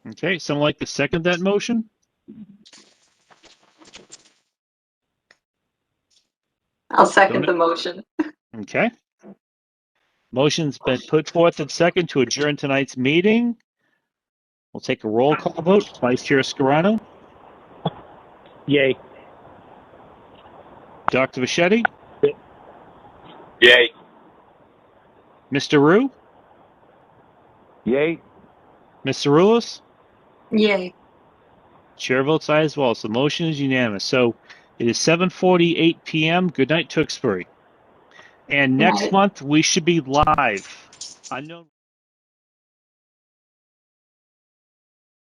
Okay, someone like to second that motion? I'll second the motion. Okay. Motion's been put forth and second to adjourn tonight's meeting. We'll take a roll call vote. Vice Chair Scarano, Yay. Dr. Vichetti, Yay. Mr. Rue, Yay. Mr. Rulis. Yay. Chair votes aye as well. So the motion is unanimous. So it is 7:48 p.m. Good night, Tewksbury. And next month we should be live. Unknown.